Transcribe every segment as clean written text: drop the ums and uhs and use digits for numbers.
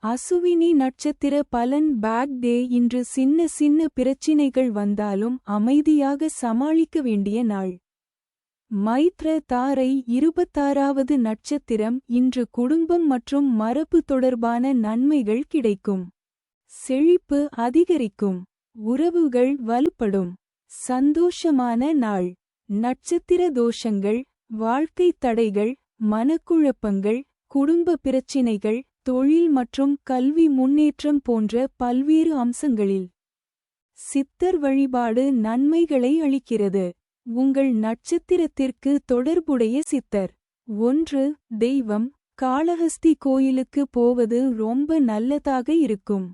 அசுவினி நட்சத்திர பலன் பேக் டே. இன்று சின்ன சின்ன பிரச்சினைகள் வந்தாலும் அமைதியாக சமாளிக்க வேண்டிய நாள். மைத்ர தாரை 26வது நட்சத்திரம். இன்று குடும்பம் மற்றும் மரபு தொடர்பான நன்மைகள் கிடைக்கும். செழிப்பு அதிகரிக்கும். உறவுகள் வலுப்படும். சந்தோஷமான நாள். நட்சத்திர தோஷங்கள், வாழ்க்கை தடைகள், மனக்குழப்பங்கள், குடும்ப பிரச்சினைகள், தொழில் மற்றும் கல்வி முன்னேற்றம் போன்ற பல்வேறு அம்சங்களில் சித்தர் வழிபாடு நன்மைகளை அளிக்கிறது. உங்கள் நட்சத்திரத்திற்கு தொடர்புடைய சித்தர். 1. தெய்வம். காளஹஸ்தி கோயிலுக்கு போவது ரொம்ப நல்லதாக இருக்கும்.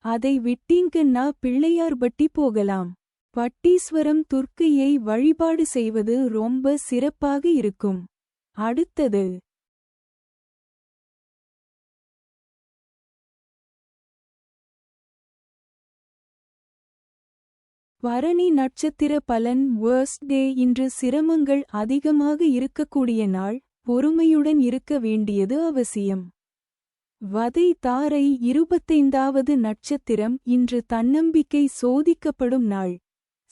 அதை விட்டீங்கன்னா பிள்ளையார்பட்டி போகலாம். பட்டீஸ்வரம் துர்க்கையை வழிபாடு செய்வது ரொம்ப சிறப்பாக இருக்கும். அடுத்தது பரணி நட்சத்திர பலன் வேர்ஸ்ட் டே. இன்று சிரமங்கள் அதிகமாக இருக்கக்கூடிய நாள். பொறுமையுடன் இருக்க வேண்டியது அவசியம். வதை தாரை 25வது நட்சத்திரம். இன்று தன்னம்பிக்கை சோதிக்கப்படும் நாள்.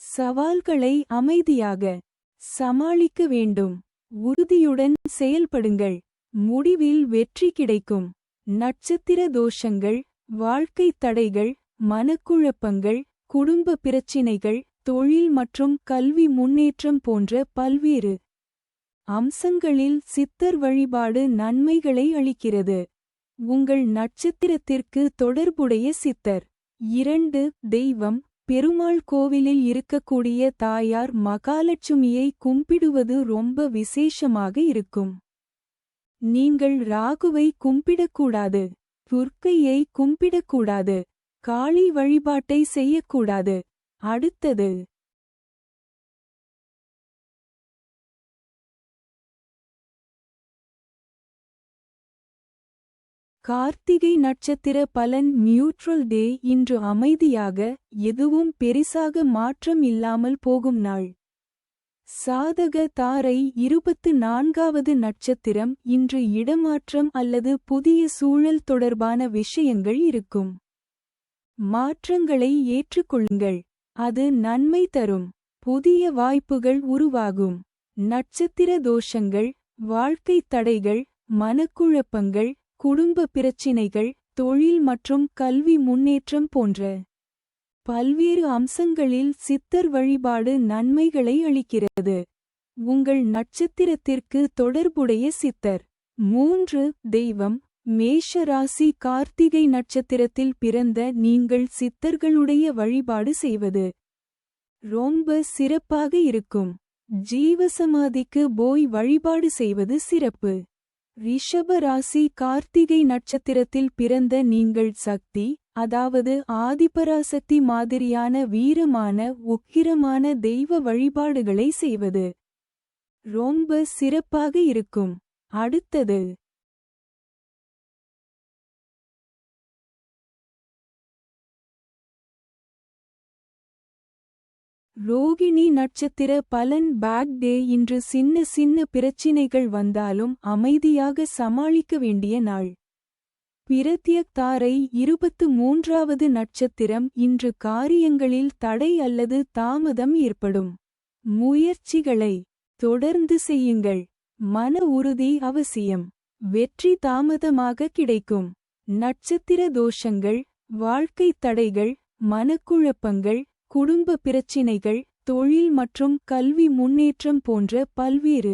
சவால்களை அமைதியாக சமாளிக்க வேண்டும். உறுதியுடன் செயல்படுங்கள். முடிவில் வெற்றி கிடைக்கும். நட்சத்திர தோஷங்கள், வாழ்க்கை தடைகள், மனக்குழப்பங்கள், குடும்ப பிரச்சினைகள், தொழில் மற்றும் கல்வி முன்னேற்றம் போன்ற பல்வேறு அம்சங்களில் சித்தர் வழிபாடு நன்மைகளை அளிக்கிறது. உங்கள் நட்சத்திரத்திற்கு தொடர்புடைய சித்தர். 2. தெய்வம். பெருமாள் கோவிலில் இருக்கக்கூடிய தாயார் மகாலட்சுமியை கும்பிடுவது ரொம்ப விசேஷமாக இருக்கும். நீங்கள் ராகுவை கும்பிடக்கூடாது. துர்க்கையை கும்பிடக்கூடாது. காளி வழிபாட்டை செய்யக்கூடாது. அடுத்தது கார்த்திகை நட்சத்திர பலன் நியூட்ரல் டே. இன்று அமைதியாக, எதுவும் பெரிசாக மாற்றம் இல்லாமல் போகும் நாள். சாதக தாரை 24வது நட்சத்திரம். இன்று இடமாற்றம் அல்லது புதிய சூழல் தொடர்பான விஷயங்கள் இருக்கும். மாற்றங்களை ஏற்றுக்கொள்ளுங்கள். அது நன்மை தரும். புதிய வாய்ப்புகள் உருவாகும். நட்சத்திர தோஷங்கள், வாழ்க்கை தடைகள், மனக்குழப்பங்கள், குடும்ப பிரச்சினைகள், தொழில் மற்றும் கல்வி முன்னேற்றம் போன்ற பல்வேறு அம்சங்களில் சித்தர் வழிபாடு நன்மைகளை அளிக்கிறது. உங்கள் நட்சத்திரத்திற்கு தொடர்புடைய சித்தர். 3. தெய்வம். மேஷ ராசி. கார்த்திகை நட்சத்திரத்தில் பிறந்த நீங்கள் சித்தர்களுடைய வழிபாடு செய்வது ரொம்ப சிறப்பாக இருக்கும். ஜீவசமாதிக்கு போய் வழிபாடு செய்வது சிறப்பு. ரிஷப ராசி. கார்த்திகை நட்சத்திரத்தில் பிறந்த நீங்கள் சக்தி, அதாவது ஆதிபராசக்தி மாதிரியான வீரமான உக்கிரமான தெய்வ வழிபாடுகளை செய்வது ரொம்ப சிறப்பாக இருக்கும். அடுத்தது ரோகிணி நட்சத்திர பலன் பேக் டே. இன்று சின்ன சின்ன பிரச்சினைகள் வந்தாலும் அமைதியாக சமாளிக்க வேண்டிய நாள். பிரத்யக் தாரை 23வது நட்சத்திரம். இன்று காரியங்களில் தடை அல்லது தாமதம் ஏற்படும். முயற்சிகளை தொடர்ந்து செய்யுங்கள். மன உறுதி அவசியம். வெற்றி தாமதமாக கிடைக்கும். நட்சத்திர தோஷங்கள், வாழ்க்கை தடைகள், மனக்குழப்பங்கள், குடும்ப பிரச்சினைகள், தொழில் மற்றும் கல்வி முன்னேற்றம் போன்ற பல்வேறு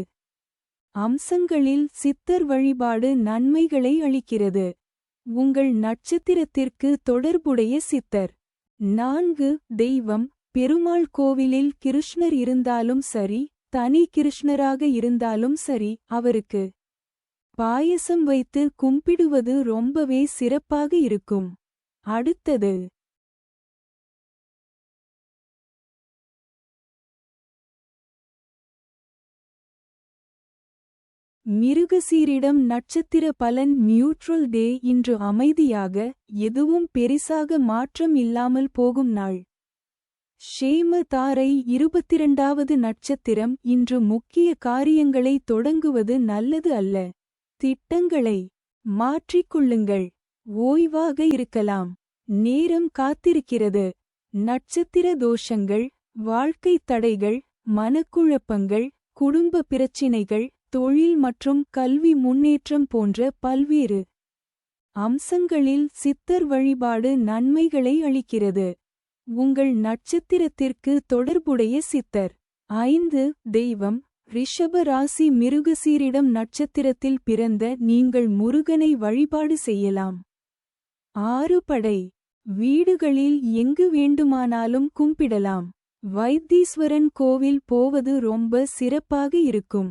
அம்சங்களில் சித்தர் வழிபாடு நன்மைகளை அளிக்கிறது. உங்கள் நட்சத்திரத்திற்கு தொடர்புடைய சித்தர். 4. தெய்வம். பெருமாள் கோவிலில் கிருஷ்ணர் இருந்தாலும் சரி, தனி கிருஷ்ணராக இருந்தாலும் சரி, அவருக்கு பாயசம் வைத்து கும்பிடுவது ரொம்பவே சிறப்பாக இருக்கும். அடுத்தது மிருகசீரிடம் நட்சத்திர பலன் நியூட்ரல் டே. இன்று அமைதியாக, எதுவும் பெரிசாக மாற்றம் இல்லாமல் போகும் நாள். ஷேம தாரை 22வது நட்சத்திரம். இன்று முக்கிய காரியங்களை தொடங்குவது நல்லது அல்ல. திட்டங்களை மாற்றிக்கொள்ளுங்கள். ஓய்வாக இருக்கலாம். நேரம் காத்திருக்கிறது. நட்சத்திர தோஷங்கள், வாழ்க்கை தடைகள், மனக்குழப்பங்கள், குடும்ப பிரச்சினைகள், தொழில் மற்றும் கல்வி முன்னேற்றம் போன்ற பல்வேறு அம்சங்களில் சித்தர் வழிபாடு நன்மைகளை அளிக்கிறது. உங்கள் நட்சத்திரத்திற்கு தொடர்புடைய சித்தர். 5. தெய்வம். ரிஷப ராசி மிருகசீரிடம் நட்சத்திரத்தில் பிறந்த நீங்கள் முருகனை வழிபாடு செய்யலாம். 6. படை. வீடுகளில் எங்கு வேண்டுமானாலும் கும்பிடலாம். வைத்தீஸ்வரன் கோவில் போவது ரொம்ப சிறப்பாக இருக்கும்.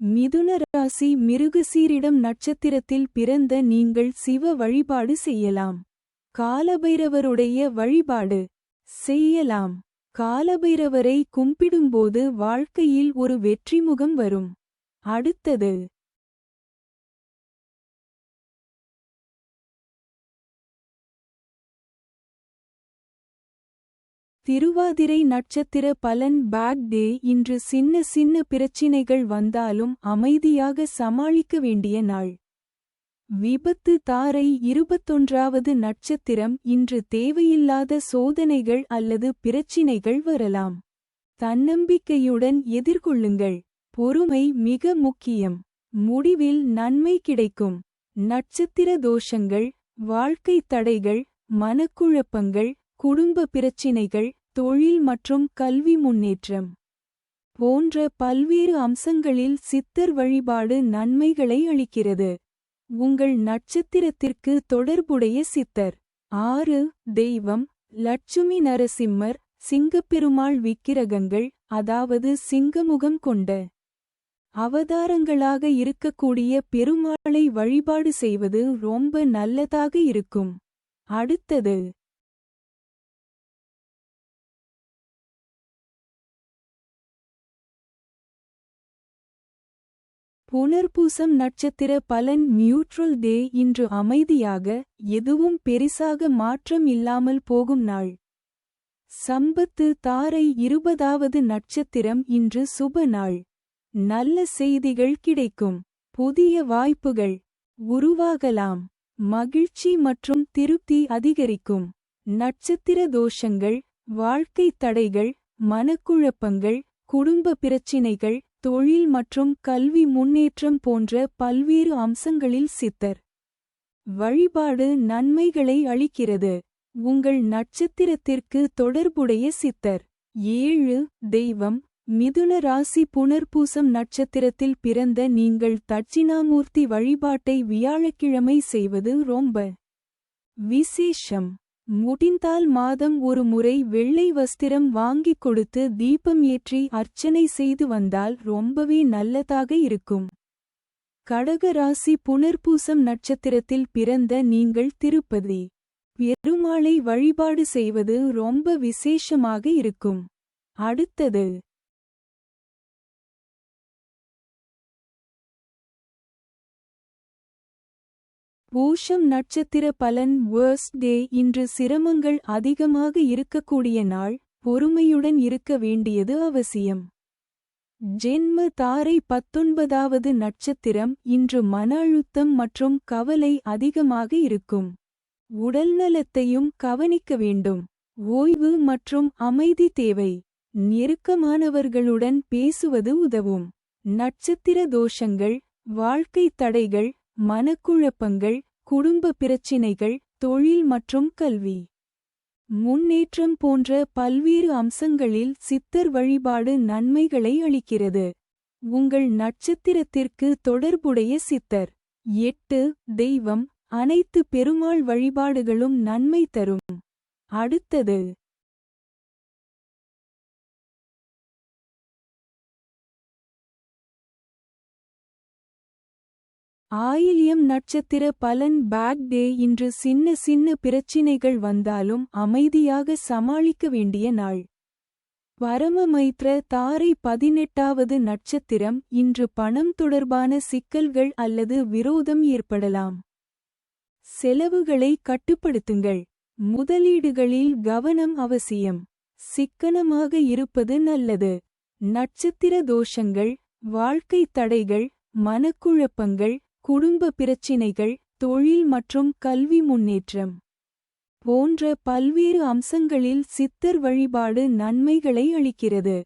மிதுன ராசி மிருகசீரிடம் நட்சத்திரத்தில் பிறந்த நீங்கள் சிவ வழிபாடு செய்யலாம். காலபைரவருடைய வழிபாடு செய்யலாம். காலபைரவரை கும்பிடும்போது வாழ்க்கையில் ஒரு வெற்றிமுகம் வரும். அடுத்தது திருவாதிரை நட்சத்திர பலன். Bad day. இன்று சின்ன சின்ன பிரச்சினைகள் வந்தாலும் அமைதியாக சமாளிக்க வேண்டிய நாள். விபத்து. தாரை 21வது நட்சத்திரம். இன்று தேவையில்லாத சோதனைகள் அல்லது பிரச்சினைகள் வரலாம். தன்னம்பிக்கையுடன் எதிர்கொள்ளுங்கள். பொறுமை மிக முக்கியம். முடிவில் நன்மை கிடைக்கும். நட்சத்திர தோஷங்கள், வாழ்க்கை தடைகள், மனக்குழப்பங்கள், குடும்ப பிரச்சினைகள், தொழில் மற்றும் கல்வி முன்னேற்றம் போன்ற பல்வேறு அம்சங்களில் சித்தர் வழிபாடு நன்மைகளை அளிக்கிறது. உங்கள் நட்சத்திரத்திற்கு தொடர்புடைய சித்தர். 6. தெய்வம். லட்சுமி நரசிம்மர், சிங்கப்பெருமாள் விக்கிரகங்கள், அதாவது சிங்கமுகம் கொண்ட அவதாரங்களாக இருக்கக்கூடிய பெருமாளை வழிபாடு செய்வது ரொம்ப நல்லதாக இருக்கும். அடுத்தது புனர்பூசம் நட்சத்திர பலன். நியூட்ரல் டே. இன்று அமைதியாக, எதுவும் பெரிசாக மாற்றம் இல்லாமல் போகும் நாள். சம்பத்து. தாரை 20வது நட்சத்திரம். இன்று சுப நாள். நல்ல செய்திகள் கிடைக்கும். புதிய வாய்ப்புகள் உருவாகலாம். மகிழ்ச்சி மற்றும் திருப்தி அதிகரிக்கும். நட்சத்திர தோஷங்கள், வாழ்க்கை தடைகள், மனக்குழப்பங்கள், குடும்ப பிரச்சினைகள், தொழில் மற்றும் கல்வி முன்னேற்றம் போன்ற பல்வேறு அம்சங்களில் சித்தர் வழிபாடு நன்மைகளை அளிக்கிறது. உங்கள் நட்சத்திரத்திற்கு தொடர்புடைய சித்தர். 7. தெய்வம். மிதுன ராசி புனர்பூசம் நட்சத்திரத்தில் பிறந்த நீங்கள் தட்சிணாமூர்த்தி வழிபாட்டை வியாழக்கிழமை செய்வது ரொம்ப விசேஷம். முடிந்தால் மாதம் ஒரு முறை வெள்ளை வஸ்திரம் வாங்கிக் கொடுத்து தீபம் ஏற்றி அர்ச்சனை செய்து வந்தால் ரொம்பவே நல்லதாக இருக்கும். கடக ராசி புனர்பூசம் நட்சத்திரத்தில் பிறந்த நீங்கள் திருப்பதி பெருமாளை வழிபாடு செய்வது ரொம்ப விசேஷமாக இருக்கும். அடுத்தது பூஷம் நட்சத்திர பலன். வேர்ஸ்ட் டே. இன்று சிரமங்கள் அதிகமாக இருக்கக்கூடிய நாள். பொறுமையுடன் இருக்க வேண்டியது அவசியம். ஜென்ம. தாரை 19வது நட்சத்திரம். இன்று மன அழுத்தம் மற்றும் கவலை அதிகமாக இருக்கும். உடல்நலத்தையும் கவனிக்க வேண்டும். ஓய்வு மற்றும் அமைதி தேவை. நெருக்கமானவர்களுடன் பேசுவது உதவும். நட்சத்திர தோஷங்கள், வாழ்க்கை தடைகள், மனக்குழப்பங்கள், குடும்ப பிரச்சினைகள், தொழில் மற்றும் கல்வி முன்னேற்றம் போன்ற பல்வேறு அம்சங்களில் சித்தர் வழிபாடு நன்மைகளை அளிக்கிறது. உங்கள் நட்சத்திரத்திற்கு தொடர்புடைய சித்தர். 8. தெய்வம். அனைத்து பெருமாள் வழிபாடுகளும் நன்மை தரும். அடுத்தது ஆயில்யம் நட்சத்திர பலன். Bad day. இன்று சின்ன சின்ன பிரச்சினைகள் வந்தாலும் அமைதியாக சமாளிக்க வேண்டிய நாள். பரமமைத்ர. தாரை 18வது நட்சத்திரம். இன்று பணம் தொடர்பான சிக்கல்கள் அல்லது விரோதம் ஏற்படலாம். செலவுகளை கட்டுப்படுத்துங்கள். முதலீடுகளில் கவனம் அவசியம். சிக்கனமாக இருப்பது நல்லது. நட்சத்திர தோஷங்கள், வாழ்க்கை தடைகள், மனக்குழப்பங்கள், குடும்ப பிரச்சினைகள், தொழில் மற்றும் கல்வி முன்னேற்றம் போன்ற பல்வேறு அம்சங்களில் சித்தர் வழிபாடு நன்மைகளை அளிக்கிறது.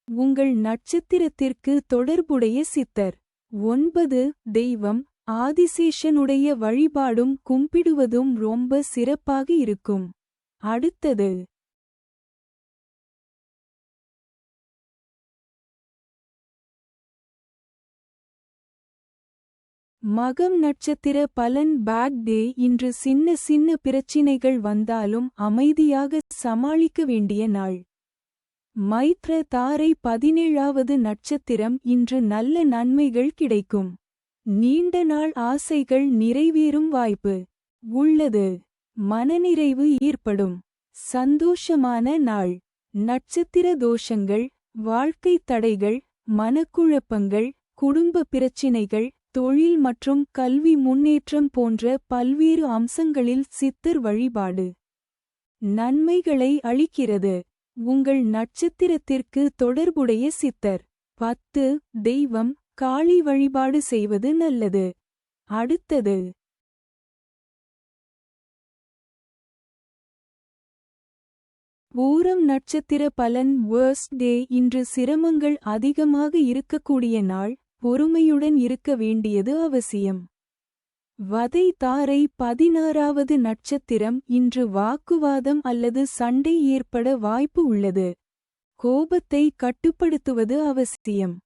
உங்கள் நட்சத்திரத்திற்கு தொடர்புடைய சித்தர். 9. தெய்வம். ஆதிசேஷனுடைய வழிபாடும் கும்பிடுவதும் ரொம்ப சிறப்பாக இருக்கும். அடுத்தது மகம் நட்சத்திர பலன். Bad day. இன்று சின்ன சின்ன பிரச்சினைகள் வந்தாலும் அமைதியாக சமாளிக்க வேண்டிய நாள். மைத்ர தாரை 17வது நட்சத்திரம். இன்று நல்ல நன்மைகள் கிடைக்கும். நீண்ட நாள் ஆசைகள் நிறைவேறும் வாய்ப்பு உள்ளது. மனநிறைவு ஏற்படும். சந்தோஷமான நாள். நட்சத்திர தோஷங்கள். வாழ்க்கை தடைகள், மனக்குழப்பங்கள், குடும்ப பிரச்சினைகள், தொழில் மற்றும் கல்வி முன்னேற்றம் போன்ற பல்வேறு அம்சங்களில் சித்தர் வழிபாடு நன்மைகளை அளிக்கிறது. உங்கள் நட்சத்திரத்திற்கு தொடர்புடைய சித்தர். 10. தெய்வம். காளி வழிபாடு செய்வது நல்லது. அடுத்தது பூரம் நட்சத்திர பலன். வேர்ஸ்ட் டே. இன்று சிரமங்கள் அதிகமாக இருக்கக்கூடிய நாள். பொறுமையுடன் இருக்க வேண்டியது அவசியம். வதை தாரை 16வது நட்சத்திரம். இன்று வாக்குவாதம் அல்லது சண்டை ஏற்பட வாய்ப்பு உள்ளது. கோபத்தை கட்டுப்படுத்துவது அவசியம்.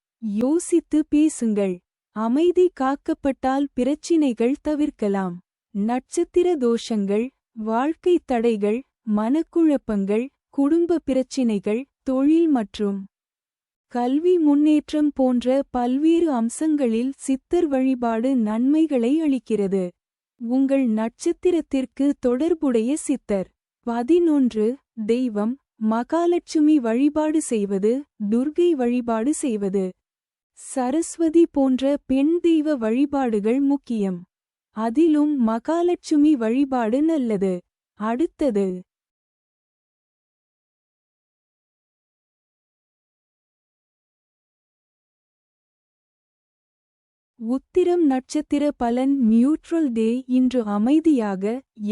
யோசித்து பேசுங்கள். அமைதி காக்கப்பட்டால் பிரச்சினைகள் தவிர்க்கலாம். நட்சத்திர தோஷங்கள். வாழ்க்கை தடைகள், மனக்குழப்பங்கள், குடும்ப பிரச்சினைகள், தொழில் மற்றும் கல்வி முன்னேற்றம் போன்ற பல்வேறு அம்சங்களில் சித்தர் வழிபாடு நன்மைகளை அளிக்கிறது. உங்கள் நட்சத்திரத்திற்கு தொடர்புடைய சித்தர். 11. தெய்வம். மகாலட்சுமி வழிபாடு செய்வது, துர்க்கை வழிபாடு செய்வது, சரஸ்வதி போன்ற பெண் தெய்வ வழிபாடுகள் முக்கியம். அதிலும் மகாலட்சுமி வழிபாடு நல்லது. அடுத்தது உத்திரம் நட்சத்திர பலன். நியூட்ரல் டே. இன்று அமைதியாக,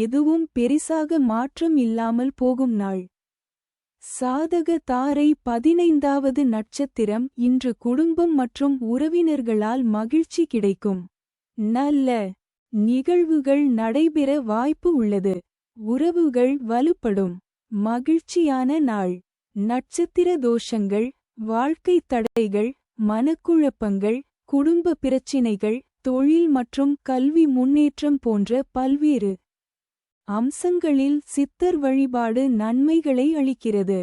எதுவும் பெரிசாக மாற்றம் இல்லாமல் போகும் நாள். சாதக தாரை 15வது நட்சத்திரம். இன்று குடும்பம் மற்றும் உறவினர்களால் மகிழ்ச்சி கிடைக்கும். நல்ல நிகழ்வுகள் நடைபெற வாய்ப்பு உள்ளது. உறவுகள் வலுப்படும். மகிழ்ச்சியான நாள். நட்சத்திர தோஷங்கள். வாழ்க்கை தடைகள், மனக்குழப்பங்கள், குடும்ப பிரச்சினைகள், தொழில் மற்றும் கல்வி முன்னேற்றம் போன்ற பல்வேறு அம்சங்களில் சித்தர் வழிபாடு நன்மைகளை அளிக்கிறது.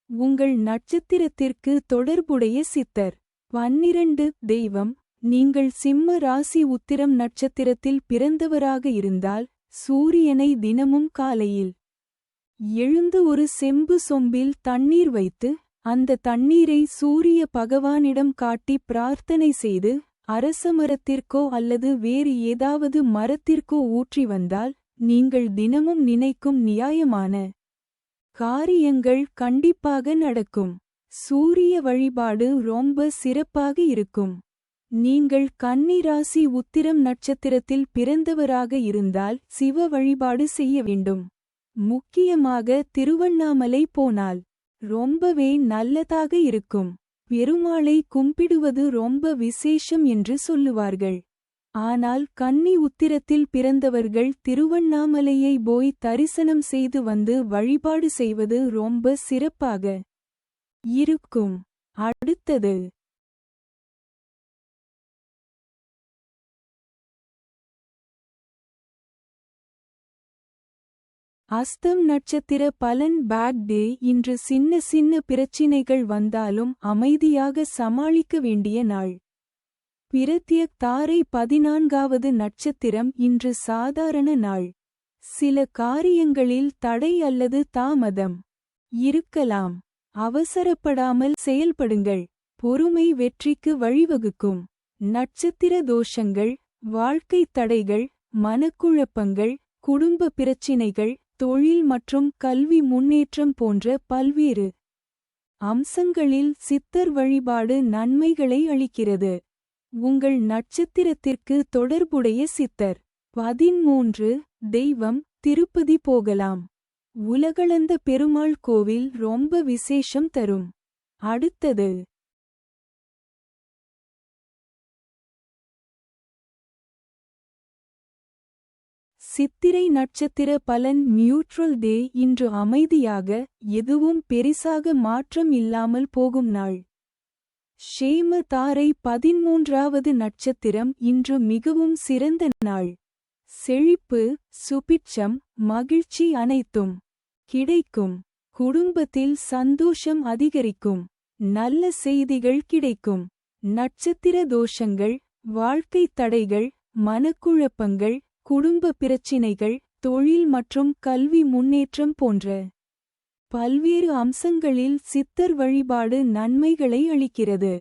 உங்கள் நட்சத்திரத்திற்கு தொடர்புடைய சித்தர். 12. தெய்வம். நீங்கள் சிம்ம ராசி உத்திரம் நட்சத்திரத்தில் பிறந்தவராக இருந்தால், சூரியனை தினமும் காலையில் எழுந்து ஒரு செம்பு சொம்பில் தண்ணீர் வைத்து, அந்த தண்ணீரை சூரிய பகவானிடம் காட்டி பிரார்த்தனை செய்து, அரசமரத்திற்கோ அல்லது வேறு ஏதாவது மரத்திற்கோ ஊற்றி வந்தால், நீங்கள் தினமும் நினைக்கும் நியாயமான காரியங்கள் கண்டிப்பாக நடக்கும். சூரிய வழிபாடு ரொம்ப சிறப்பாக இருக்கும். நீங்கள் கன்னி ராசி உத்திரம் நட்சத்திரத்தில் பிறந்தவராக இருந்தால் சிவ வழிபாடு செய்ய வேண்டும். முக்கியமாக திருவண்ணாமலை போனால் ரொம்பவே நல்லதாக இருக்கும். பெருமாளை கும்பிடுவது ரொம்ப விசேஷம் என்று சொல்லுவார்கள். ஆனால் கன்னி உத்திரத்தில் பிறந்தவர்கள் திருவண்ணாமலையை போய் தரிசனம் செய்து வந்து வழிபாடு செய்வது ரொம்ப சிறப்பாக இருக்கும். அடுத்தது அஸ்தம் நட்சத்திர பலன். Bad day. இன்று சின்ன சின்ன பிரச்சினைகள் வந்தாலும் அமைதியாக சமாளிக்க வேண்டிய நாள். பிரத்யக் தாரை 14வது நட்சத்திரம். இன்று சாதாரண நாள். சில காரியங்களில் தடை அல்லது தாமதம் இருக்கலாம். அவசரப்படாமல் செயல்படுங்கள். பொறுமை வெற்றிக்கு வழிவகுக்கும். நட்சத்திர தோஷங்கள். வாழ்க்கை தடைகள், மனக்குழப்பங்கள், குடும்ப பிரச்சினைகள், தொழில் மற்றும் கல்வி முன்னேற்றம் போன்ற பல்வேறு அம்சங்களில் சித்தர் வழிபாடு நன்மைகளை அளிக்கிறது. உங்கள் நட்சத்திரத்திற்கு தொடர்புடைய சித்தர். 13 தெய்வம் திருப்பதி போகலாம். உலகளந்த பெருமாள் கோவில் ரொம்ப விசேஷம் தரும். அடுத்தது சித்திரை நட்சத்திர பலன் நியூட்ரல் டே. இன்று அமைதியாக, எதுவும் பெரிசாக மாற்றம் இல்லாமல் போகும் நாள். ஷேம தாரை 13வது நட்சத்திரம். இன்று மிகவும் சிறந்த நாள். செழிப்பு, சுபிட்சம், மகிழ்ச்சி அனைத்தும் கிடைக்கும். குடும்பத்தில் சந்தோஷம் அதிகரிக்கும். நல்ல செய்திகள் கிடைக்கும். நட்சத்திர தோஷங்கள், வாழ்க்கை தடைகள், மனக்குழப்பங்கள், குடும்ப பிரச்சினைகள், தொழில் மற்றும் கல்வி முன்னேற்றம் போன்ற பல்வேறு அம்சங்களில் சித்தர் வழிபாடு நன்மைகளை அளிக்கிறது.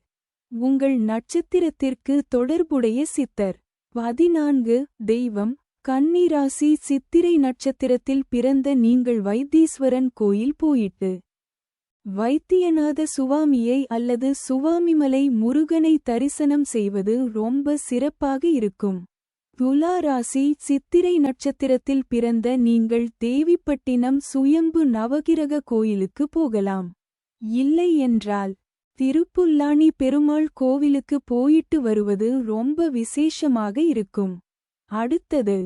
உங்கள் நட்சத்திரத்திற்கு தொடர்புடைய சித்தர். 14 தெய்வம் கன்னி ராசி. சித்திரை நட்சத்திரத்தில் பிறந்த நீங்கள் வைத்தீஸ்வரன் கோயில் போயிட்டு வைத்தியநாத சுவாமியை அல்லது சுவாமிமலை முருகனை தரிசனம் செய்வது ரொம்ப சிறப்பாக இருக்கும். துலா ராசி. சித்திரை நட்சத்திரத்தில் பிறந்த நீங்கள் தேவிப்பட்டினம் சுயம்பு நவகிரக கோயிலுக்கு போகலாம். இல்லை என்றால் திருப்புல்லானி பெருமாள் கோவிலுக்கு போயிட்டு வருவது ரொம்ப விசேஷமாக இருக்கும். அடுத்தது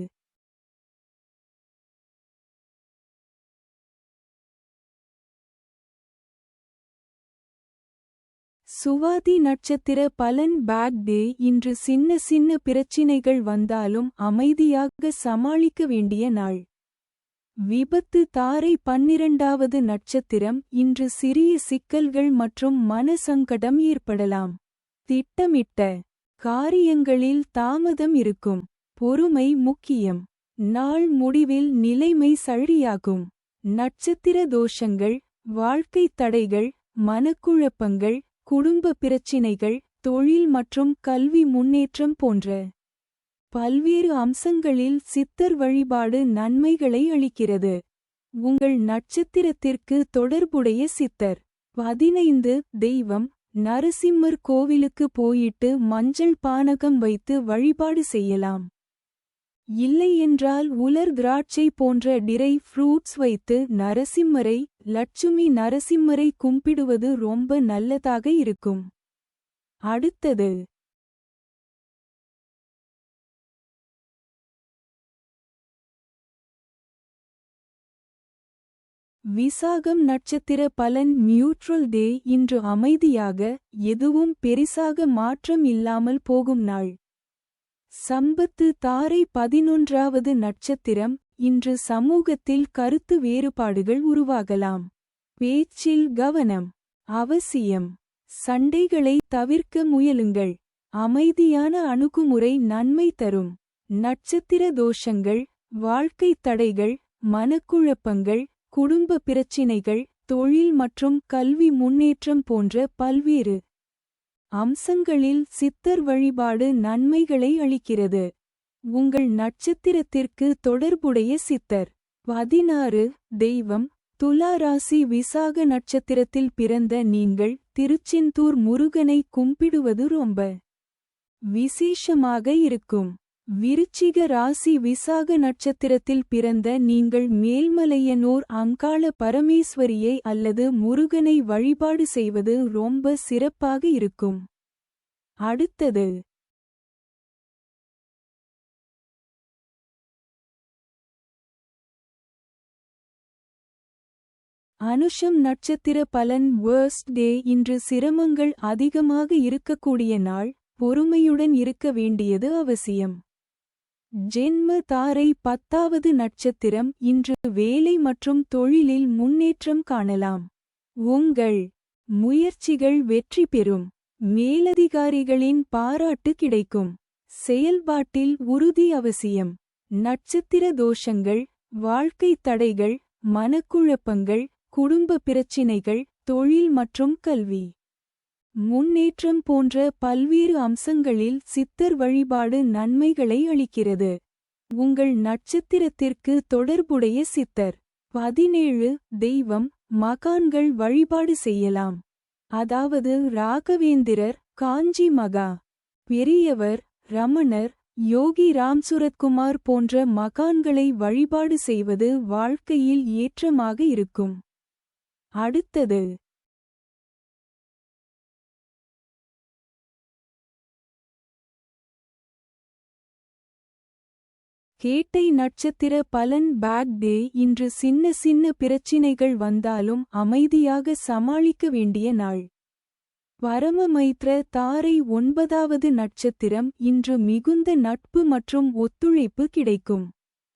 சுவாதி நட்சத்திர பலன் பேட் டே. இன்று சின்ன சின்ன பிரச்சினைகள் வந்தாலும் அமைதியாக சமாளிக்க வேண்டிய நாள். விபத்து தாரை 12வது நட்சத்திரம். இன்று சிறிய சிக்கல்கள் மற்றும் மன சங்கடம் ஏற்படலாம். திட்டமிட்ட காரியங்களில் தாமதம் இருக்கும். பொறுமை முக்கியம். நாள் முடிவில் நிலைமை சரியாகும். நட்சத்திர தோஷங்கள், வாழ்க்கை தடைகள், மனக்குழப்பங்கள், குடும்ப பிரச்சினைகள், தொழில் மற்றும் கல்வி முன்னேற்றம் போன்ற பல்வேறு அம்சங்களில் சித்தர் வழிபாடு நன்மைகளை அளிக்கிறது. உங்கள் நட்சத்திரத்திற்கு தொடர்புடைய சித்தர். 15 தெய்வம் நரசிம்மர் கோவிலுக்கு போயிட்டு மஞ்சள் பானகம் வைத்து வழிபாடு செய்யலாம். இல்லையென்றால் உலர் திராட்சை போன்ற டிரை ஃப்ரூட்ஸ் வைத்து நரசிம்மரை, லட்சுமி நரசிம்மரை கும்பிடுவது ரொம்ப நல்லதாக இருக்கும். அடுத்தது விசாகம் நட்சத்திர பலன் நியூட்ரல் டே. இன்று அமைதியாக, எதுவும் பெரிசாக மாற்றம் இல்லாமல் போகும் நாள். சம்பத்து தாரை 11வது நட்சத்திரம். இன்று சமூகத்தில் கருத்து வேறுபாடுகள் உருவாகலாம். பேச்சில் கவனம் அவசியம். சண்டைகளை தவிர்க்க முயலுங்கள். அமைதியான அணுகுமுறை நன்மை தரும். நட்சத்திர தோஷங்கள், வாழ்க்கை தடைகள், மனக்குழப்பங்கள், குடும்ப பிரச்சினைகள், தொழில் மற்றும் கல்வி முன்னேற்றம் போன்ற பல்வேறு அம்சங்களில் சித்தர் வழிபாடு நன்மைகளை அளிக்கிறது. உங்கள் நட்சத்திரத்திற்கு தொடர்புடைய சித்தர். 16 தெய்வம் துலா ராசி. விசாக நட்சத்திரத்தில் பிறந்த நீங்கள் திருச்செந்தூர் முருகனை கும்பிடுவது ரொம்ப விசேஷமாக இருக்கும். விருச்சிக ராசி. விசாக நட்சத்திரத்தில் பிறந்த நீங்கள் மேல்மலையனூர் அங்காள பரமேஸ்வரியை அல்லது முருகனை வழிபாடு செய்வது ரொம்ப சிறப்பாக இருக்கும். அடுத்தது அனுஷம் நட்சத்திர பலன் வேர்ஸ்ட் டே. இன்று சிரமங்கள் அதிகமாக இருக்கக்கூடிய நாள். பொறுமையுடன் இருக்க வேண்டியது அவசியம். ஜென்ம தாரை 10வது நட்சத்திரம். இன்று வேலை மற்றும் தொழிலில் முன்னேற்றம் காணலாம். உங்கள் முயற்சிகள் வெற்றி பெறும். மேலதிகாரிகளின் பாராட்டு கிடைக்கும். செயல்பாட்டில் உறுதி அவசியம். நட்சத்திர தோஷங்கள், வாழ்க்கை தடைகள், மனக்குழப்பங்கள், குடும்ப பிரச்சினைகள், தொழில் மற்றும் கல்வி முன்னேற்றம் போன்ற பல்வேறு அம்சங்களில் சித்தர் வழிபாடு நன்மைகளை அளிக்கிறது. உங்கள் நட்சத்திரத்திற்கு தொடர்புடைய சித்தர். 17 தெய்வம் மகான்கள் வழிபாடு செய்யலாம். அதாவது ராகவேந்திரர், காஞ்சி மகா பெரியவர், ரமணர், யோகி ராம்சுரத்குமார் போன்ற மகான்களை வழிபாடு செய்வது வாழ்க்கையில் ஏற்றமாக இருக்கும். அடுத்தது கேட்டை நட்சத்திர பலன். Bad day. இன்று சின்ன சின்ன பிரச்சினைகள் வந்தாலும் அமைதியாக சமாளிக்க வேண்டிய நாள். பரமமைத்ர தாரை 9வது நட்சத்திரம். இன்று மிகுந்த நட்பு மற்றும் ஒத்துழைப்பு கிடைக்கும்.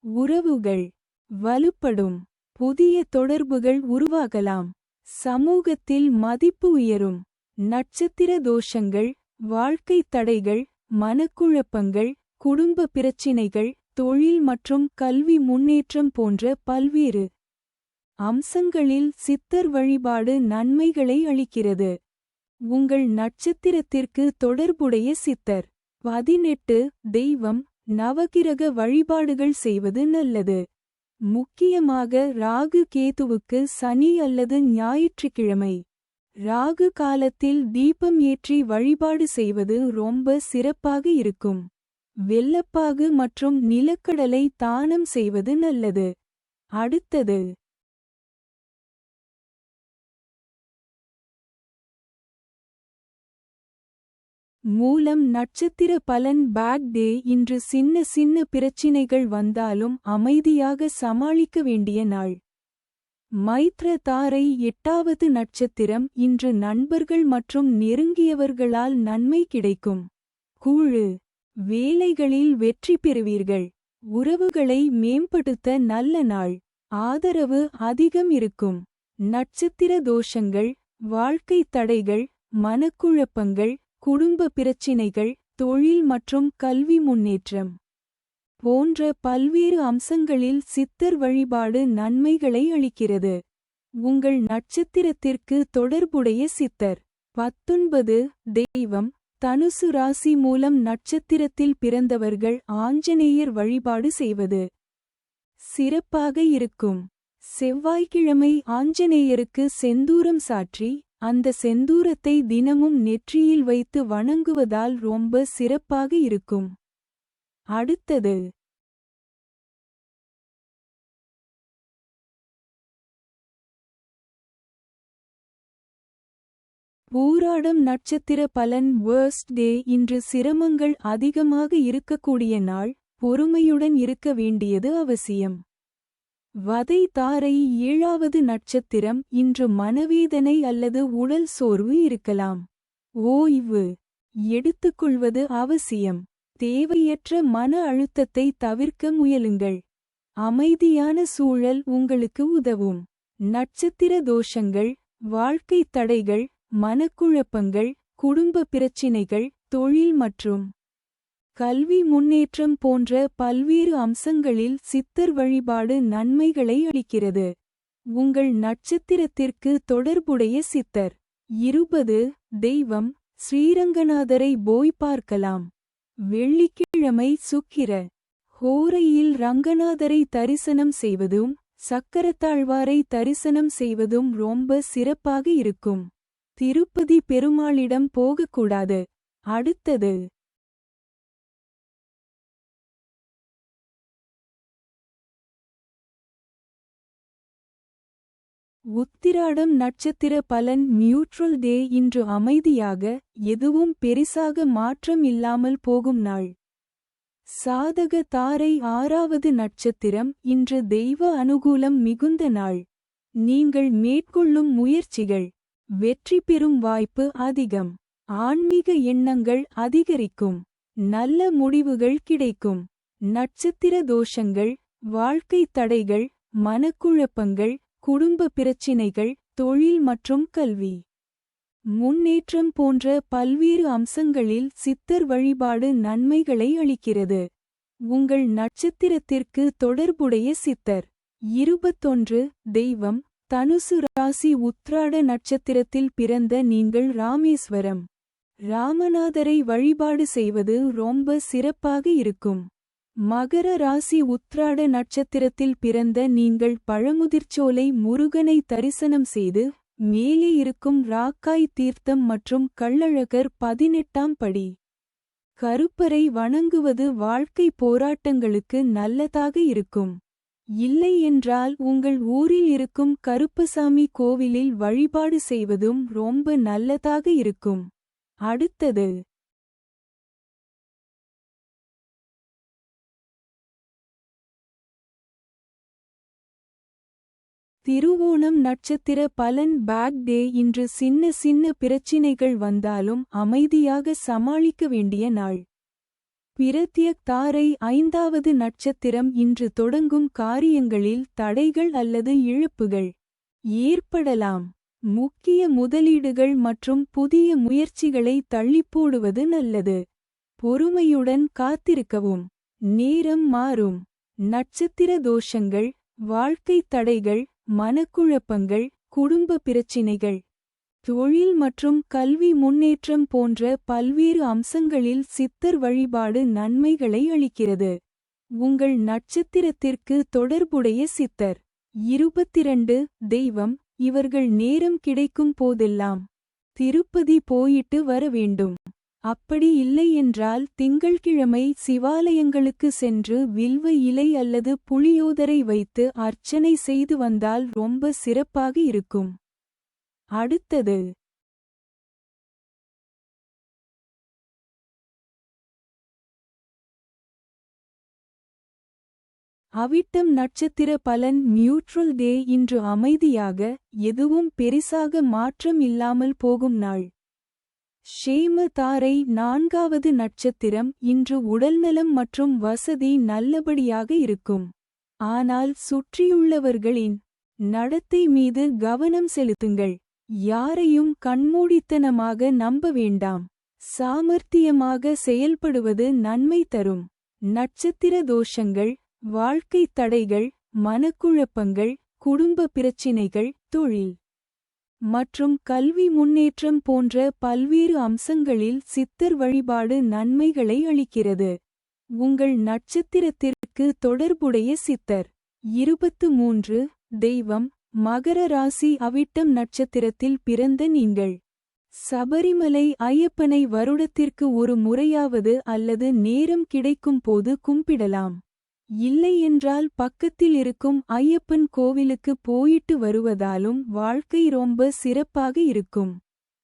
உறவுகள் வலுப்படும். புதிய தொடர்புகள் உருவாகலாம். சமூகத்தில் மதிப்பு உயரும். நட்சத்திர தோஷங்கள். வாழ்க்கை தடைகள், மனக்குழப்பங்கள், குடும்ப பிரச்சினைகள், தொழில் மற்றும் கல்வி முன்னேற்றம் போன்ற பல்வேறு அம்சங்களில் சித்தர் வழிபாடு நன்மைகளை அளிக்கிறது. உங்கள் நட்சத்திரத்திற்கு தொடர்புடைய சித்தர். 18. தெய்வம். நவகிரக வழிபாடுகள் செய்வது நல்லது. முக்கியமாக ராகு கேதுவுக்கு சனி அல்லது ஞாயிற்றுக்கிழமை. ராகு காலத்தில் தீபம் ஏற்றி வழிபாடு செய்வது ரொம்ப சிறப்பாக இருக்கும். வெல்லப்பாகு மற்றும் நிலக்கடலை தானம் செய்வது நல்லது. அடுத்தது மூலம் நட்சத்திர பலன். Bad day. இன்று சின்ன சின்ன பிரச்சினைகள் வந்தாலும் அமைதியாக சமாளிக்க வேண்டிய நாள். மைத்ர தாரை 8வது நட்சத்திரம். இன்று நண்பர்கள் மற்றும் நெருங்கியவர்களால் நன்மை கிடைக்கும். கூழு வேலைகளில் வெற்றி பெறுவீர்கள். உறவுகளை மேம்படுத்த நல்ல நாள். ஆதரவு அதிகம் இருக்கும். நட்சத்திர தோஷங்கள். வாழ்க்கை தடைகள், மனக்குழப்பங்கள், குடும்ப பிரச்சினைகள், தொழில் மற்றும் கல்வி முன்னேற்றம் போன்ற பல்வேறு அம்சங்களில் சித்தர் வழிபாடு நன்மைகளை அளிக்கிறது. உங்கள் நட்சத்திரத்திற்கு தொடர்புடைய சித்தர். 19. தெய்வம். தனுசு ராசி மூலம் நட்சத்திரத்தில் பிறந்தவர்கள் ஆஞ்சநேயர் வழிபாடு செய்வது சிறப்பாக இருக்கும். செவ்வாய்க்கிழமை ஆஞ்சநேயருக்கு செந்தூரம் சாற்றி அந்த செந்தூரத்தை தினமும் நெற்றியில் வைத்து வணங்குவதால் ரொம்ப சிறப்பாக இருக்கும். அடுத்தது பூராடம் நட்சத்திர பலன். வேர்ஸ்ட் டே. இன்று சிரமங்கள் அதிகமாக இருக்கக்கூடிய நாள். பொறுமையுடன் இருக்க வேண்டியது அவசியம். வதை தாரை 7வது நட்சத்திரம். இன்று மனவேதனை அல்லது உடல் சோர்வு இருக்கலாம். ஓய்வு எடுத்துக்கொள்வது அவசியம். தேவையற்ற மன அழுத்தத்தை தவிர்க்க முயலுங்கள். அமைதியான சூழல் உங்களுக்கு உதவும். நட்சத்திர தோஷங்கள். வாழ்க்கை தடைகள், மனக்குழப்பங்கள், குடும்ப பிரச்சினைகள், தொழில் மற்றும் கல்வி முன்னேற்றம் போன்ற பல்வேறு அம்சங்களில் சித்தர் வழிபாடு நன்மைகளை அளிக்கிறது. உங்கள் நட்சத்திரத்திற்கு தொடர்புடைய சித்தர். 20. தெய்வம். ஸ்ரீரங்கநாதரை போய் பார்க்கலாம். வெள்ளிக்கிழமை சுக்கிர ஹோரையில் ரங்கநாதரை தரிசனம் செய்வதும் சக்கரத்தாழ்வாரை தரிசனம் செய்வதும் ரொம்ப சிறப்பாக இருக்கும். திருப்பதி பெருமாளிடம் போகக்கூடாது. அடுத்தது உத்திராடம் நட்சத்திர பலன். நியூட்ரல் டே. இன்று அமைதியாக, எதுவும் பெரிசாக மாற்றம் இல்லாமல் போகும் நாள். சாதக தாரை 6வது நட்சத்திரம். இன்று தெய்வ அனுகூலம் மிகுந்த நாள். நீங்கள் மேற்கொள்ளும் முயற்சிகள் வெற்றி பெறும் வாய்ப்பு அதிகம். ஆன்மீக எண்ணங்கள் அதிகரிக்கும். நல்ல முடிவுகள் கிடைக்கும். நட்சத்திர தோஷங்கள். வாழ்க்கை தடைகள், மனக்குழப்பங்கள், குடும்ப பிரச்சினைகள், தொழில் மற்றும் கல்வி முன்னேற்றம் போன்ற பல்வேறு அம்சங்களில் சித்தர் வழிபாடு நன்மைகளை அளிக்கிறது. உங்கள் நட்சத்திரத்திற்கு தொடர்புடைய சித்தர். 21. தெய்வம். தனுசு ராசி. உத்ராட நட்சத்திரத்தில் பிறந்த நீங்கள் ராமேஸ்வரம் ராமநாதரை வழிபாடு செய்வது ரொம்ப சிறப்பாக இருக்கும். மகர ராசி. உத்ராட நட்சத்திரத்தில் பிறந்த நீங்கள் பழமுதிர்ச்சோலை முருகனை தரிசனம் செய்து மேலே இருக்கும் ராக்காய் தீர்த்தம் மற்றும் கள்ளழகர் 18ஆம் படி கருப்பரை வணங்குவது வாழ்க்கை போராட்டங்களுக்கு நல்லதாக இருக்கும். இல்லை என்றால் உங்கள் ஊரில் இருக்கும் கருப்பசாமி கோவிலில் வழிபாடு செய்வதும் ரொம்ப நல்லதாக இருக்கும். அடுத்தது திருவோணம் நட்சத்திர பலன். பேக் டே. இன்று சின்ன சின்ன பிரச்சினைகள் வந்தாலும் அமைதியாக சமாளிக்க வேண்டிய நாள். பிரத்யக் தாரை 5வது நட்சத்திரம். இன்று தொடங்கும் காரியங்களில் தடைகள் அல்லது இழப்புகள் ஏற்படலாம். முக்கிய முதலீடுகள் மற்றும் புதிய முயற்சிகளை தள்ளிப்போடுவது நல்லது. பொறுமையுடன் காத்திருக்கவும். நேரம் மாறும். நட்சத்திர தோஷங்கள். வாழ்க்கை தடைகள், மனக்குழப்பங்கள், குடும்ப பிரச்சினைகள், தொழில் மற்றும் கல்வி முன்னேற்றம் போன்ற பல்வேறு அம்சங்களில் சித்தர் வழிபாடு நன்மைகளை அளிக்கிறது. உங்கள் நட்சத்திரத்திற்கு தொடர்புடைய சித்தர். 22. தெய்வம். இவர்கள் நேரம் கிடைக்கும் போதெல்லாம் திருப்பதி போயிட்டு வர வேண்டும். அப்படி இல்லையென்றால் திங்கள்கிழமை சிவாலயங்களுக்கு சென்று வில்வ இலை அல்லது புளியோதரை வைத்து அர்ச்சனை செய்து வந்தால் ரொம்ப சிறப்பாக இருக்கும். அடுத்தது அவிட்டம் நட்சத்திர பலன். நியூட்ரல் டே. இன்று அமைதியாக, எதுவும் பெரிசாக மாற்றம் இல்லாமல் போகும் நாள். ஷேம தாரை 4வது நட்சத்திரம். இன்று உடல்நலம் மற்றும் வசதி நல்லபடியாக இருக்கும். ஆனால் சுற்றியுள்ளவர்களின் நடத்தை மீது கவனம் செலுத்துங்கள். யாரையும் கண்மூடித்தனமாக நம்ப வேண்டாம். சாமர்த்தியமாக செயல்படுவது நன்மை தரும். நட்சத்திர தோஷங்கள். வாழ்க்கை தடைகள், மனக்குழப்பங்கள், குடும்ப பிரச்சினைகள், தொழில் மற்றும் கல்வி முன்னேற்றம் போன்ற பல்வேறு அம்சங்களில் சித்தர் வழிபாடு நன்மைகளை அளிக்கிறது. உங்கள் நட்சத்திரத்திற்கு தொடர்புடைய சித்தர். 23. தெய்வம். மகர ராசி. அவிட்டம் நட்சத்திரத்தில் பிறந்த நீங்கள் சபரிமலை ஐயப்பனை வருடத்திற்கு ஒரு முறையாவது அல்லது நேரம் கிடைக்கும் போது கும்பிடலாம். இல்லையென்றால் பக்கத்தில் இருக்கும் ஐயப்பன் கோவிலுக்கு போயிட்டு வருவதாலும் வாழ்க்கை ரொம்ப சிறப்பாக இருக்கும்.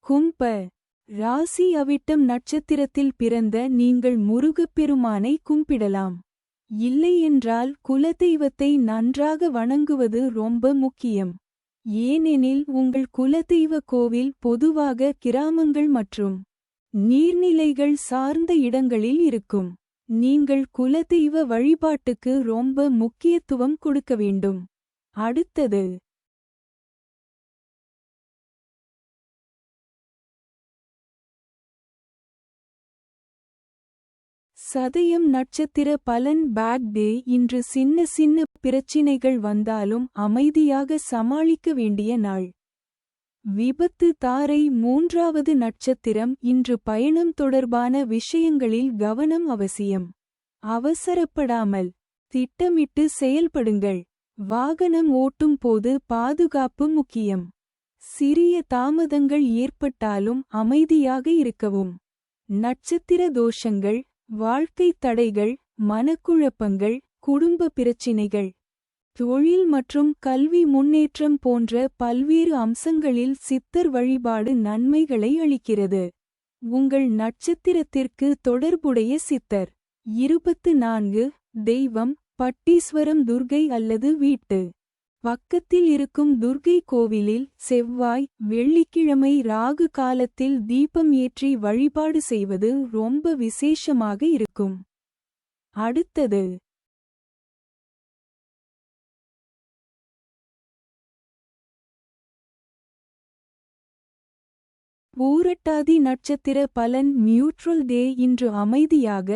கும்ப ராசி. அவிட்டம் நட்சத்திரத்தில் பிறந்த நீங்கள் முருகப்பெருமானை கும்பிடலாம். இல்லையென்றால் குலதெய்வத்தை நன்றாக வணங்குவது ரொம்ப முக்கியம். ஏனெனில் உங்கள் குலதெய்வ கோவில் பொதுவாக கிராமங்கள் மற்றும் நீர்நிலைகள் சார்ந்த இடங்களில் இருக்கும். நீங்கள் குலதெய்வ வழிபாட்டுக்கு ரொம்ப முக்கியத்துவம் கொடுக்க வேண்டும். அடுத்தது சதயம் நட்சத்திர பலன். பேக் டே. இன்று சின்ன சின்ன பிரச்சினைகள் வந்தாலும் அமைதியாக சமாளிக்க வேண்டிய நாள். விபத்து தாரை 3வது நட்சத்திரம். இன்று பயணம் தொடர்பான விஷயங்களில் கவனம் அவசியம். அவசரப்படாமல் திட்டமிட்டு செயல்படுங்கள். வாகனம் ஓட்டும் போது பாதுகாப்பு முக்கியம். சிறிய தாமதங்கள் ஏற்பட்டாலும் அமைதியாக இருக்கவும். நட்சத்திர தோஷங்கள். வாழ்க்கை தடைகள், மனக்குழப்பங்கள், குடும்ப பிரச்சினைகள், தொழில் மற்றும் கல்வி முன்னேற்றம் போன்ற பல்வேறு அம்சங்களில் சித்தர் வழிபாடு நன்மைகளை அளிக்கிறது. உங்கள் நட்சத்திரத்திற்கு தொடர்புடைய சித்தர். 24. தெய்வம். பட்டீஸ்வரம் துர்கை அல்லது வீட்டு பக்கத்தில் இருக்கும் துர்கை கோவிலில் செவ்வாய், வெள்ளிக்கிழமை ராகு காலத்தில் தீபம் ஏற்றி வழிபாடு செய்வது ரொம்ப விசேஷமாக இருக்கும். அடுத்தது பூரட்டாதி நட்சத்திர பலன். நியூட்ரல் டே. இன்று அமைதியாக,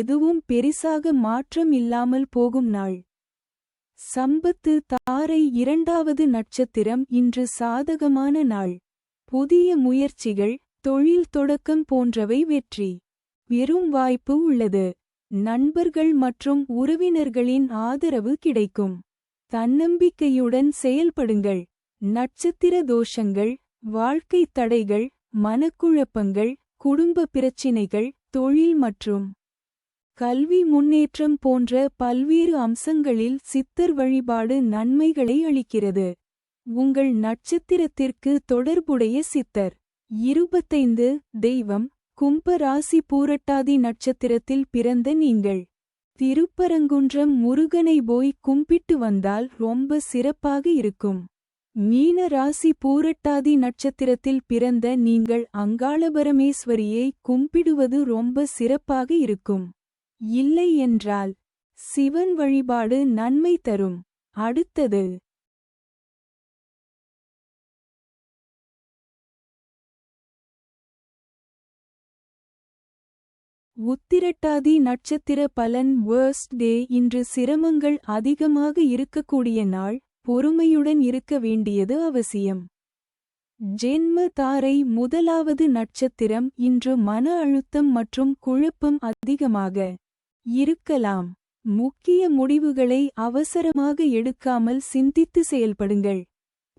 எதுவும் பெரிசாக மாற்றம் இல்லாமல் போகும் நாள். சம்பத்து தாரை 2வது நட்சத்திரம். இன்று சாதகமான நாள். புதிய முயற்சிகள், தொழில் தொடக்கம் போன்றவை வெற்றி பெறும் வாய்ப்பு உள்ளது. நண்பர்கள் மற்றும் உறவினர்களின் ஆதரவு கிடைக்கும். தன்னம்பிக்கையுடன் செயல்படுங்கள். நட்சத்திர தோஷங்கள். வாழ்க்கை தடைகள், மனக்குழப்பங்கள், குடும்ப பிரச்சினைகள், தொழில் மற்றும் கல்வி முன்னேற்றம் போன்ற பல்வேறு அம்சங்களில் சித்தர் வழிபாடு நன்மைகளை அளிக்கிறது. உங்கள் நட்சத்திரத்திற்கு தொடர்புடைய சித்தர். 25 தெய்வம். கும்ப ராசி பூரட்டாதி நட்சத்திரத்தில் பிறந்த நீங்கள் திருப்பரங்குன்றம் முருகனை போய் கும்பிட்டு வந்தால் ரொம்ப சிறப்பாக இருக்கும். மீன ராசி பூரட்டாதி நட்சத்திரத்தில் பிறந்த நீங்கள் அங்காளபரமேஸ்வரியை கும்பிடுவது ரொம்ப சிறப்பாக இருக்கும். இல்லை என்றால் சிவன் வழிபாடு நன்மை தரும். அடுத்தது உத்திரட்டாதி நட்சத்திர பலன். வேர்ஸ்ட் டே. இன்று சிரமங்கள் அதிகமாக இருக்கக்கூடிய நாள். பொறுமையுடன் இருக்க வேண்டியது அவசியம். ஜென்ம தாரை முதலாவது நட்சத்திரம். இன்று மன அழுத்தம் மற்றும் குழப்பம் அதிகமாக இருக்கலாம். முக்கிய முடிவுகளை அவசரமாக எடுக்காமல் சிந்தித்து செயல்படுங்கள்.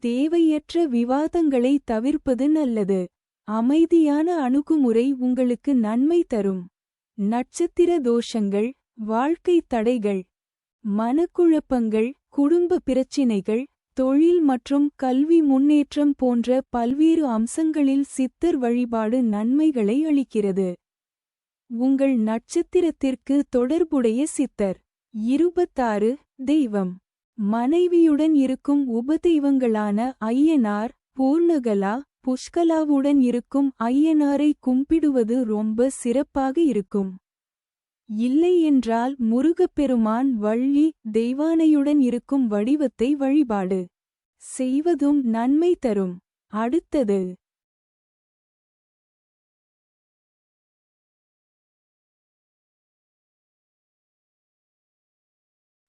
தேவையற்ற விவாதங்களை தவிர்ப்பது நல்லது. அமைதியான அணுகுமுறை உங்களுக்கு நன்மை தரும். நட்சத்திர தோஷங்கள். வாழ்க்கை தடைகள், மனக்குழப்பங்கள், குடும்ப பிரச்சினைகள், தொழில் மற்றும் கல்வி முன்னேற்றம் போன்ற பல்வேறு அம்சங்களில் சித்தர் வழிபாடு நன்மைகளை அளிக்கிறது. உங்கள் நட்சத்திரத்திற்கு தொடர்புடைய சித்தர். 26 தெய்வம். மனைவியுடன் இருக்கும் உபதெய்வங்களான ஐயனார், பூர்ணகலா, புஷ்கலாவுடன் இருக்கும் ஐயனாரை கும்பிடுவது ரொம்ப சிறப்பாக இருக்கும். இல்லை என்றால் முருகப்பெருமான், வள்ளி தெய்வானையுடன் இருக்கும் வடிவத்தை வழிபாடு செய்வதும் நன்மை தரும். அடுத்தது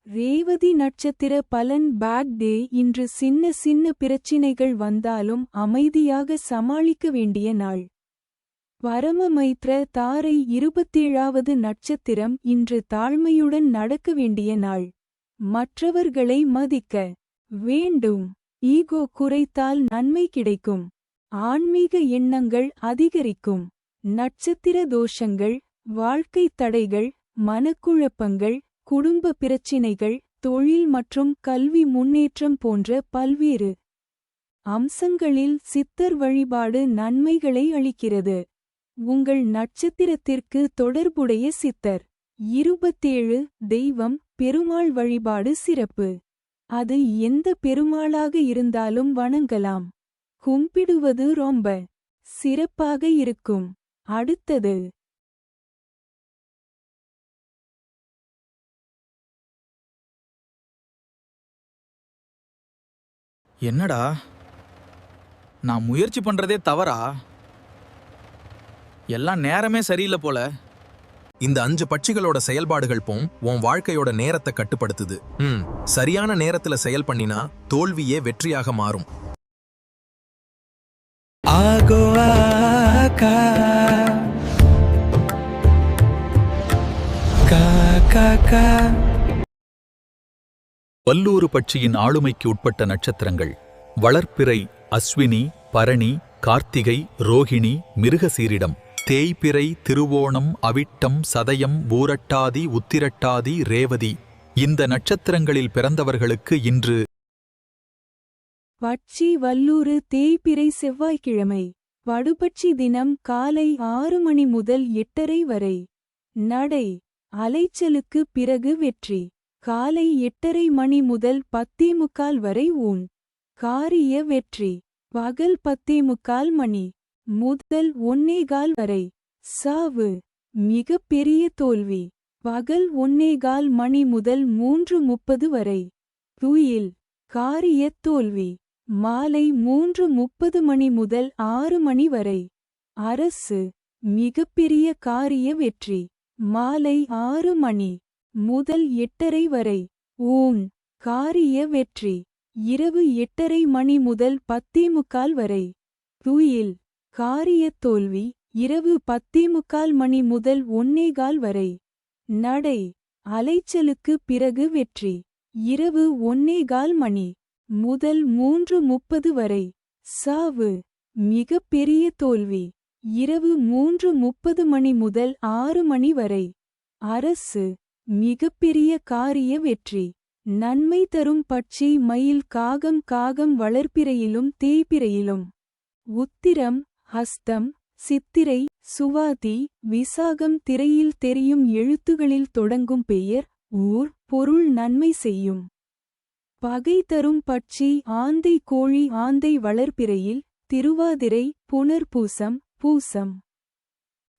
ரேவதி நட்சத்திர பலன். Bad day. இன்று சின்ன சின்ன பிரச்சினைகள் வந்தாலும் அமைதியாக சமாளிக்க வேண்டிய நாள். பரமமைத்ர தாரை 27வது நட்சத்திரம். இன்று தாழ்மையுடன் நடக்க வேண்டிய நாள். மற்றவர்களை மதிக்க வேண்டும். ஈகோ குறைத்தால் நன்மை கிடைக்கும். ஆன்மீக எண்ணங்கள் அதிகரிக்கும். நட்சத்திர தோஷங்கள். வாழ்க்கை தடைகள், மனக்குழப்பங்கள், குடும்ப பிரச்சினைகள், தொழில் மற்றும் கல்வி முன்னேற்றம் போன்ற பல்வேறு அம்சங்களில் சித்தர் வழிபாடு நன்மைகளை அளிக்கிறது. உங்கள் நட்சத்திரத்திற்கு தொடர்புடைய சித்தர். 27 தெய்வம். பெருமாள் வழிபாடு சிறப்பு. அது எந்த பெருமாளாக இருந்தாலும் வணங்கலாம். கும்பிடுவது ரொம்ப சிறப்பாக இருக்கும். அடுத்தது என்னடா, நான் முயற்சி பண்றதே தவறா? எல்லாம் நேரமே சரியில்லை போல. இந்த 5 பட்சிகளோட செயல்பாடுகள் உன் வாழ்க்கையோட நேரத்தை கட்டுப்படுத்துது. சரியான நேரத்துல செயல் பண்ணினா தோல்வியே வெற்றியாக மாறும். வல்லூறு பட்சியின் ஆளுமைக்கு உட்பட்ட நட்சத்திரங்கள். வளர்ப்பிறை அஸ்வினி, பரணி, கார்த்திகை, ரோகிணி, மிருகசீரிடம். தேய்பிறை, திருவோணம், அவிட்டம், சதயம், பூரட்டாதி, உத்திரட்டாதி, ரேவதி. இந்த நட்சத்திரங்களில் பிறந்தவர்களுக்கு இன்று பட்சி. வல்லூறு தேய்பிறை செவ்வாய்க்கிழமை. வடுபட்சி தினம் காலை 6 மணி முதல் 8:30 வரை. நடை அலைச்சலுக்கு பிறகு வெற்றி. காலை 8:30 மணி முதல் 10:45 வரை ஊன். காரிய வெற்றி. பகல் 10:45 மணி முதல் 1:15 வரை. சாவு மிக பெரிய தோல்வி. பகல் 1:15 மணி முதல் 3:30 வரை. துயில் காரிய தோல்வி. மாலை 3:30 மணி முதல் 6 மணி வரை. அரசு மிகப்பெரிய காரிய வெற்றி. மாலை 6 மணி முதல் 8:30 வரை. ஊன் காரிய வெற்றி. இரவு 8:30 மணி முதல் 10:45 வரை. துயில் காரிய தோல்வி. இரவு 10:45 மணி முதல் 1:15 வரை. நடை அலைச்சலுக்கு பிறகு வெற்றி. இரவு 1:15 மணி முதல் 3:30 வரை. சாவு மிக பெரிய தோல்வி. இரவு 3:30 மணி முதல் 6 மணி வரை. அரசு மிகப்பெரிய காரிய வெற்றி. நன்மை தரும் பட்சி மயில் காகம் காகம் வளர்ப்பிறையிலும் தேய்பிறையிலும். உத்திரம் ஹஸ்தம் சித்திரை சுவாதி விசாகம் திரையில் தெரியும் எழுத்துகளில் தொடங்கும் பெயர் ஊர் பொருள் நன்மை செய்யும். பகை தரும் பட்சி ஆந்தை கோழி ஆந்தை வளர்ப்பிறையில் திருவாதிரை புனர்பூசம் பூசம்.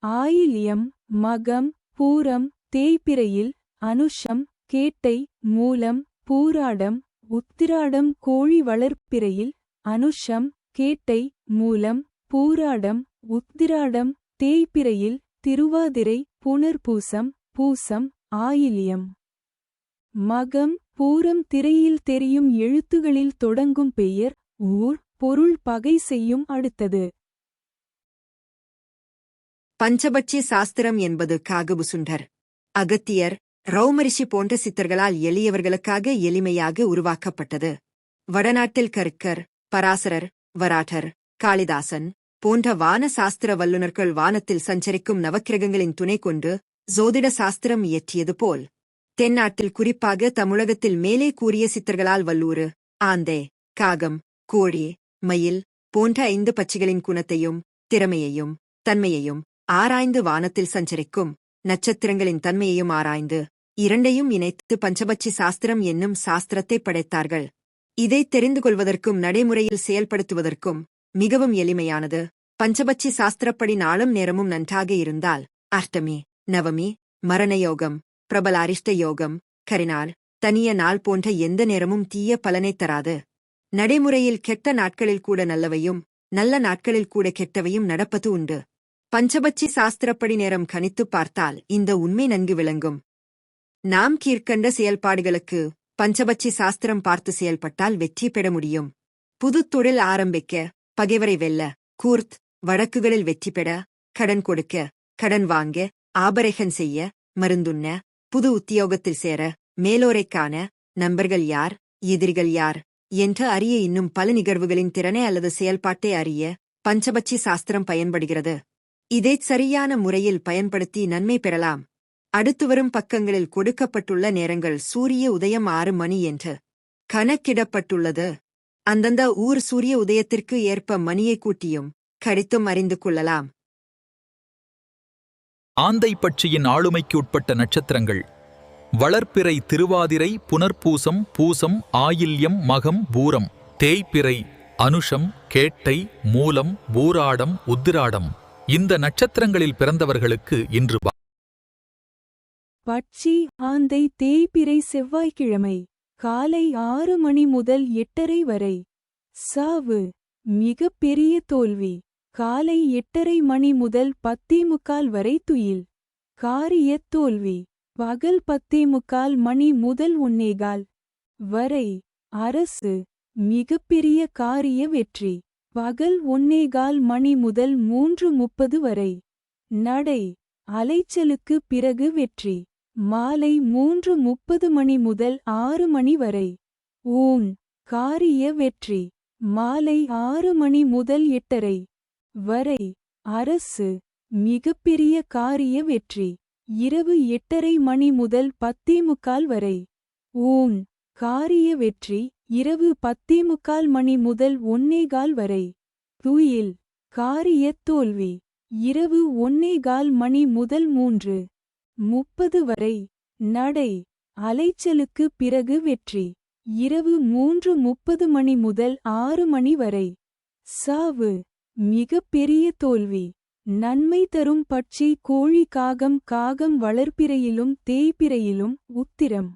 ஆயில்யம் மகம் பூரம் தேய்பிறையில் அனுஷம் கேட்டை மூலம் பூராடம் உத்திராடம் கோழி வளர்ப்பிறையில் அனுஷம் கேட்டை மூலம் பூராடம் உத்திராடம் தேய்பிறையில் திருவாதிரை புனர்பூசம் பூசம் ஆயில்யம் மகம் பூரம் திரையில் தெரியும் எழுத்துகளில் தொடங்கும் பெயர் ஊர் பொருள் பகை செய்யும். அடுத்தது பஞ்சபட்சி சாஸ்திரம் என்பது காகபுசுண்டர் அகத்தியர் ரௌமரிஷி போன்ற சித்தர்களால் எளியவர்களுக்காக எளிமையாக உருவாக்கப்பட்டது. வடநாட்டில் கர்க்கர் பராசரர் வராட்டர் காளிதாசன் போன்ற வான சாஸ்திர வல்லுநர்கள் வானத்தில் சஞ்சரிக்கும் நவக்கிரகங்களின் துணை கொண்டு ஜோதிட சாஸ்திரம் இயற்றியது போல் தென்னாட்டில் குறிப்பாக தமிழகத்தில் மேலே கூறிய சித்தர்களால் வல்லூறு ஆந்தே காகம் கோழி மயில் போன்ற 5 பட்சிகளின் குணத்தையும் திறமையையும் தன்மையையும் ஆராய்ந்து வானத்தில் சஞ்சரிக்கும் நட்சத்திரங்களின் தன்மையையும் ஆராய்ந்து இரண்டையும் இணைத்து பஞ்சபட்சி சாஸ்திரம் என்னும் சாஸ்திரத்தை படைத்தார்கள். இதை தெரிந்து கொள்வதற்கும் நடைமுறையில் செயல்படுத்துவதற்கும் மிகவும் எளிமையானது. பஞ்சபட்சி சாஸ்திரப்படி நாளும் நேரமும் நன்றாக இருந்தால் அஷ்டமி நவமி மரணயோகம் பிரபல அரிஷ்ட யோகம் கரிநாள் தனிய நாள் போன்ற எந்த நேரமும் தீய பலனை தராது. நடைமுறையில் கெட்ட நாட்களில் கூட நல்லவையும் நல்ல நாட்களில் கூட கெட்டவையும் நடப்பது உண்டு. பஞ்சபட்சி சாஸ்திரப்படி நேரம் கணித்துப் பார்த்தால் இந்த உண்மை நன்கு விளங்கும். நாம் கீழ்க்கண்ட செயல்பாடுகளுக்கு பஞ்சபட்சி சாஸ்திரம் பார்த்து செயல்பட்டால் வெற்றி பெற முடியும். புது தொழில் ஆரம்பிக்க, பகைவரை வெல்ல, கூர்த் வழக்குகளில் வெற்றி பெற, கடன் கொடுக்க, கடன் வாங்க, ஆபரேஷன் செய்ய, மருந்துண்ண, புது உத்தியோகத்தில் சேர, மேலோரைக் காண, நண்பர்கள் யார் எதிரிகள் யார் என்று அறிய இன்னும் பல நிகழ்வுகளின் திறனை அல்லது செயல்பாட்டை அறிய பஞ்சபட்சி சாஸ்திரம் பயன்படுகிறது. இதைச் சரியான முறையில் பயன்படுத்தி நன்மை பெறலாம். அடுத்துவரும் பக்கங்களில் கொடுக்கப்பட்டுள்ள நேரங்கள் சூரிய உதயம் 6 மணி என்று கணக்கிடப்பட்டுள்ளது. அந்தந்த ஊர் சூரிய உதயத்திற்கு ஏற்ப மணியை கூட்டியும் கழித்தும் அறிந்து கொள்ளலாம். ஆந்தை பட்சியின் ஆளுமைக்கு உட்பட்ட நட்சத்திரங்கள் வளர்ப்பிறை திருவாதிரை புனர்பூசம் பூசம் ஆயில்யம் மகம் பூரம் தேய்பிறை அனுஷம் கேட்டை மூலம் பூராடம் உத்திராடம். இந்த நட்சத்திரங்களில் பிறந்தவர்களுக்கு இன்று பட்சி ஆந்தை தேய்பிறை செவ்வாய்க்கிழமை காலை 6 மணி முதல் 8:30 வரை. சாவு மிக பெரிய தோல்வி. காலை 8:30 மணி முதல் 10:45 வரை துயில். காரிய தோல்வி. பகல் 10:45 மணி முதல் 1:15 வரை. அரசு மிகப்பெரிய காரிய வெற்றி. பகல் 1:15 மணி முதல் 3:30 வரை. நடை அலைச்சலுக்கு பிறகு வெற்றி. மாலை 3:30 மணி முதல் 6 மணி வரை. ஊன் காரிய வெற்றி. மாலை 6 மணி முதல் 8:30 வரை. அரசு மிகப்பெரிய காரிய வெற்றி. இரவு 8:30 மணி முதல் 10:45 வரை. ஊன் காரிய வெற்றி. இரவு 10:45 மணி முதல் 1:15 வரை. துயில் காரிய தோல்வி. இரவு 1:15 மணி முதல் 3:30 வரை. நடை அலைச்சலுக்கு பிறகு வெற்றி. இரவு 3:30 மணி முதல் 6 மணி வரை. சாவு மிக பெரிய தோல்வி. நன்மை தரும் பட்சி கோழி காகம் காகம் வளர்ப்பிறையிலும் தேய்பிறையிலும் உத்திரம்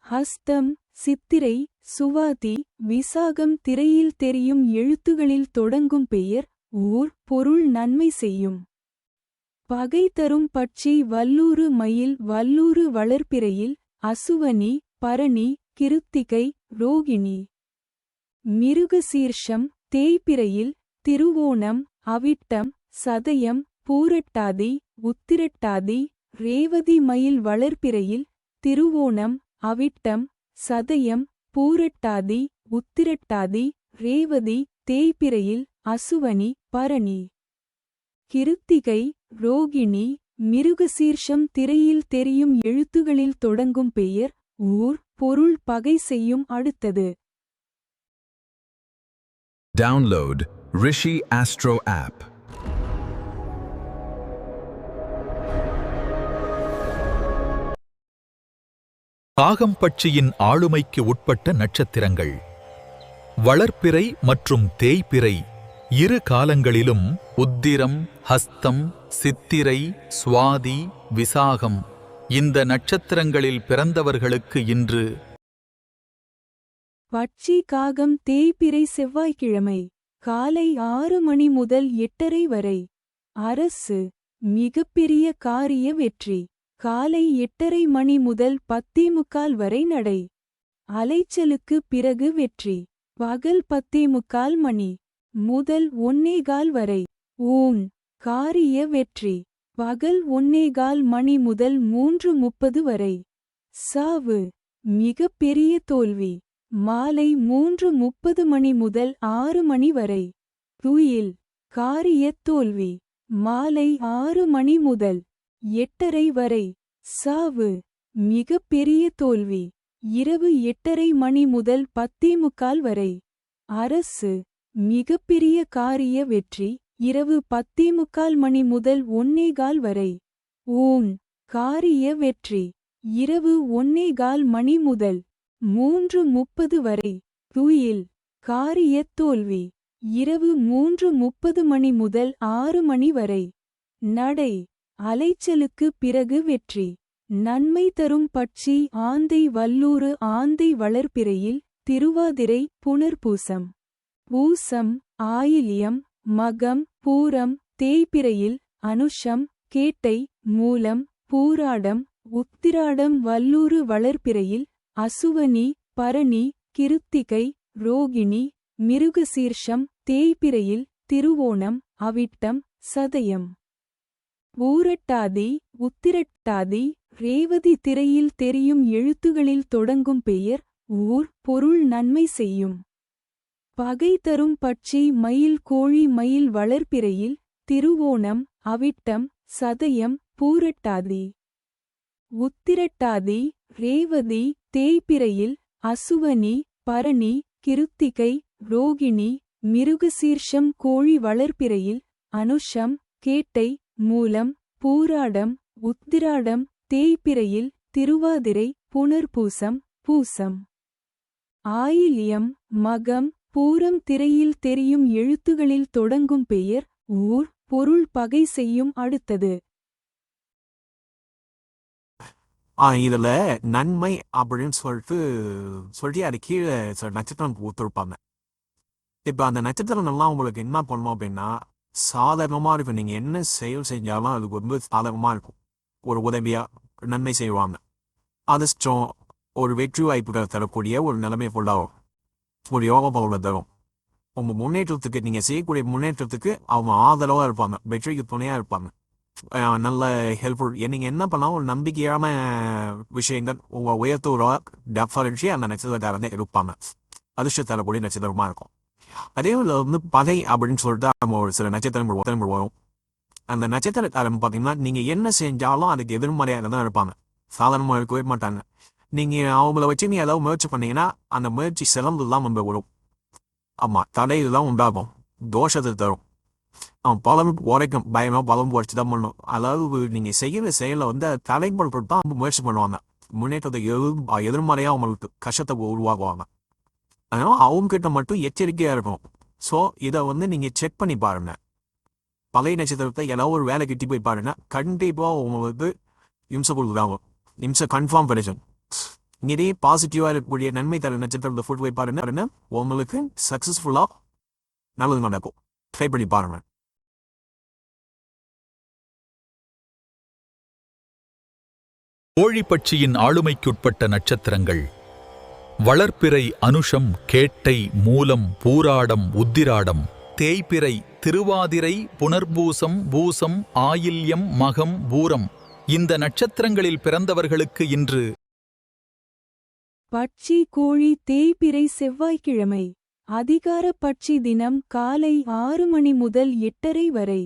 ஹஸ்தம் சித்திரை சுவாதி விசாகம் திரையில் தெரியும் எழுத்துகளில் தொடங்கும் பெயர் ஊர் பொருள் நன்மை செய்யும். பகை தரும் பட்சி வல்லூறு மயில் வல்லூறு வளர்ப்பிறையில் அசுவனி பரணி கிருத்திகை ரோகிணி. மிருகசீர்ஷம் தேய்பிறையில் திருவோணம் அவிட்டம் சதயம் பூரட்டாதி உத்திரட்டாதி ரேவதி மயில் வளர்ப்பிறையில் திருவோணம் அவிட்டம் சதயம் பூரட்டாதி உத்திரட்டாதி ரேவதி தேய்பிறையில் அசுவனி பரணி. கிருத்திகை ரோகிணி மிருகசீர்ஷம் திரையில் தெரியும் எழுத்துகளில் தொடங்கும் பெயர் ஊர் பொருள் பகை செய்யும் அடுத்தது. Download Rishi Astro app. காகம்பட்சியின் ஆளுமைக்கு உட்பட்ட நட்சத்திரங்கள். வளர்ப்பிறை மற்றும் தேய்பிறை இரு காலங்களிலும் உத்திரம், ஹஸ்தம், சித்திரை, சுவாதி, விசாகம் இந்த நட்சத்திரங்களில் பிறந்தவர்களுக்கு இன்று பட்சி காகம் தேய்பிறை செவ்வாய்க்கிழமை காலை 6 மணி முதல் 8:30 வரை. அரசு மிகப்பெரிய காரிய வெற்றி காலை 8:30 மணி முதல் 10:45 வரை நடை. அலைச்சலுக்கு பிறகு வெற்றி பகல் 10:45 மணி முதல் 1:15 வரை. ஊன் காரிய வெற்றி பகல் 1:15 மணி முதல் 3:30 வரை. சாவு மிகப்பெரிய தோல்வி மாலை 3:30 மணி முதல் 6 மணி வரை. துயில் காரிய தோல்வி மாலை 6 மணி முதல் 8:30 வரை. சாவு மிகப்பெரிய தோல்வி இரவு 8:30 மணி முதல் 10:45 வரை. அரசு மிகப்பெரிய காரிய வெற்றி இரவு 10:45 மணி முதல் 1:15 வரை. ஊன் காரிய வெற்றி இரவு 1:15 மணி முதல் 3:30 வரை. துயில் காரிய தோல்வி இரவு 3:30 மணி முதல் 6 மணி வரை. நடை அலைச்சலுக்கு பிறகு வெற்றி நன்மை தரும் பட்சி ஆந்தை வல்லூறு ஆந்தை வளர்ப்பிறையில் திருவாதிரை புனர்பூசம். பூசம் ஆயில்யம் மகம் பூரம் தேய்பிறையில் அனுஷம் கேட்டை மூலம் பூராடம் உத்திராடம் வல்லூறு வளர்ப்பிறையில் அசுவனி பரணி கிருத்திகை ரோகிணி மிருகசீர்ஷம் தேய்பிறையில் திருவோணம் அவிட்டம் சதயம். பூரட்டாதி உத்திரட்டாதி ரேவதி திரையில் தெரியும் எழுத்துகளில் தொடங்கும் பெயர் ஊர் பொருள் நன்மை செய்யும். பகை தரும் பட்சி மயில் கோழி மயில் வளர்ப்பிறையில் திருவோணம் அவிட்டம் சதயம் பூரட்டாதி. உத்திரட்டாதி ரேவதி தேய்பிறையில் அசுவனி பரணி கிருத்திகை ரோகிணி மிருகசீர்ஷம் கோழி வளர்ப்பிறையில் அனுஷம் கேட்டை மூலம் பூராடம் உத்திராடம் தேய்பிறையில் திருவாதிரை புனர்பூசம் பூசம். ஆயில்யம் மகம் பூரம் திரையில் தெரியும் எழுத்துகளில் தொடங்கும் பெயர் ஊர் பொருள் பகை செய்யும் அடுத்தது. இதுல நன்மை அப்படின்னு சொல்லிட்டு அது கீழே சில நட்சத்திரம் கொடுத்துருப்பாங்க. இப்ப அந்த நட்சத்திரம் எல்லாம் உங்களுக்கு என்ன பண்ணணும் அப்படின்னா சாதாரணமா இருக்கும். நீங்க என்ன செயல் செஞ்சாலும் அதுக்கு ரொம்ப சாதகமா இருக்கும். ஒரு உதவியா நன்மை செய்வாங்க. அதிர்ஷ்டம் ஒரு வெற்றி வாய்ப்புகள் தரக்கூடிய ஒரு நிலைமை ஃபுல்லாகும். ஒரு யோகா பவனில் தரும். உங்க முன்னேற்றத்துக்கு நீங்க செய்யக்கூடிய முன்னேற்றத்துக்கு அவங்க ஆதரவா இருப்பாங்க. வெற்றிக்கு துணையா இருப்பாங்க. நல்ல ஹெல்ப்ஃபுல். நீங்க என்ன பண்ணாலும் ஒரு நம்பிக்கையான விஷயங்கள் உங்க உயர்த்தூரா டெஃபரன்ஸி அந்த நட்சத்திரத்தை இருப்பாங்க. அதிர்ஷ்டம் தரக்கூடிய நட்சத்திரமா இருக்கும். அதே பகை அப்படின்னு சொல்லிட்டு நம்ம ஒரு சில நட்சத்திரம் வரும். அந்த நட்சத்திரக்காரன் பார்த்தீங்கன்னா நீங்க என்ன செஞ்சாலும் அதுக்கு எதிர்மறையாக தான் இருப்பாங்க. சாதாரணமாக இருக்கவே மாட்டாங்க. நீங்க அவங்கள வச்சு நீ ஏதாவது முயற்சி பண்ணீங்கன்னா அந்த முயற்சி சிறந்துதான் நம்ம வரும். ஆமா தடையெல்லாம் உண்டாகும். தோஷத்தை தரும். பலம் உரைக்கும். பயமா பலம் உரைச்சு தான் பண்ணணும். அதாவது நீங்க செய்யற செயலை தடைப்படுத்தா முயற்சி பண்ணுவாங்க. முன்னேற்றத்தை எதிர்மறையா அவங்களுக்கு கஷ்டத்தை உருவாக்குவாங்க. அதனால அவங்க கிட்ட மட்டும் எச்சரிக்கையா இருக்கும். ஸோ இதை நீங்க செக் பண்ணி பாருங்க. பழைய நட்சத்திரத்தை ஏதாவது ஒரு வேலை கிட்டி போய் பாருங்க. கண்டிப்பா உங்களுக்கு இம்சை கொடுக்குறாங்க. இம்சை கன்ஃபார்ம் கிடைக்கும். இதே பாசிட்டிவா இருக்கக்கூடிய நன்மை தர நட்சத்திரத்தை ஃபுட் போய் பாருங்க. உங்களுக்கு சக்சஸ்ஃபுல்லா நல்லது நடக்கும். ட்ரை பண்ணி பாருங்க. கோழிப்பட்சியின் ஆளுமைக்குட்பட்ட நட்சத்திரங்கள். வளர்ப்பிறை அனுஷம் கேட்டை மூலம் பூராடம் உத்திராடம் தேய்பிறை திருவாதிரை புனர்பூசம் பூசம் ஆயில்யம் மகம் பூரம் இந்த நட்சத்திரங்களில் பிறந்தவர்களுக்கு இன்று பட்சி கோழி தேய்பிறை செவ்வாய்க்கிழமை அதிகார பட்சி தினம் காலை 6 மணி முதல் 8:30 வரை.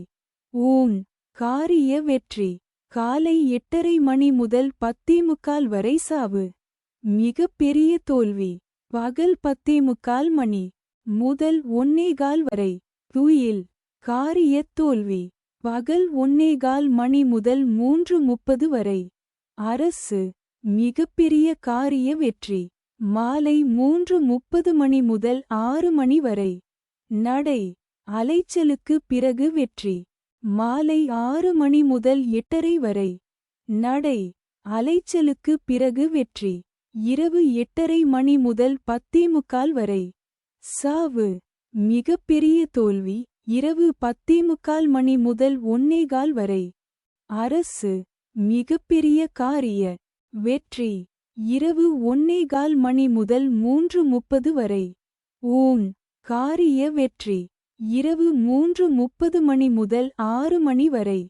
ஊன் காரிய வெற்றி காலை 8:30 மணி முதல் 10:45 வரை சாவு மிக பெரிய தோல்வி பகல் 10:45 மணி முதல் 1:15 வரை துயில் காரிய தோல்வி பகல் 1:15 மணி முதல் 3:30 வரை அரசு மிகப்பெரிய காரிய வெற்றி மாலை 3:30 மணி முதல் 6 மணி வரை நடை அலைச்சலுக்கு பிறகு வெற்றி மாலை 6 மணி முதல் 8:30 வரை நடை அலைச்சலுக்கு பிறகு வெற்றி இரவு 8:30 மணி முதல் 10:45 வரை சாவு மிகப்பெரிய தோல்வி இரவு 10:45 மணி முதல் 1:15 வரை அரசு மிகப்பெரிய காரிய வெற்றி இரவு 1:15 மணி முதல் 3:30 வரை ஊன் காரிய வெற்றி இரவு 3:30 மணி முதல் 6 மணி வரை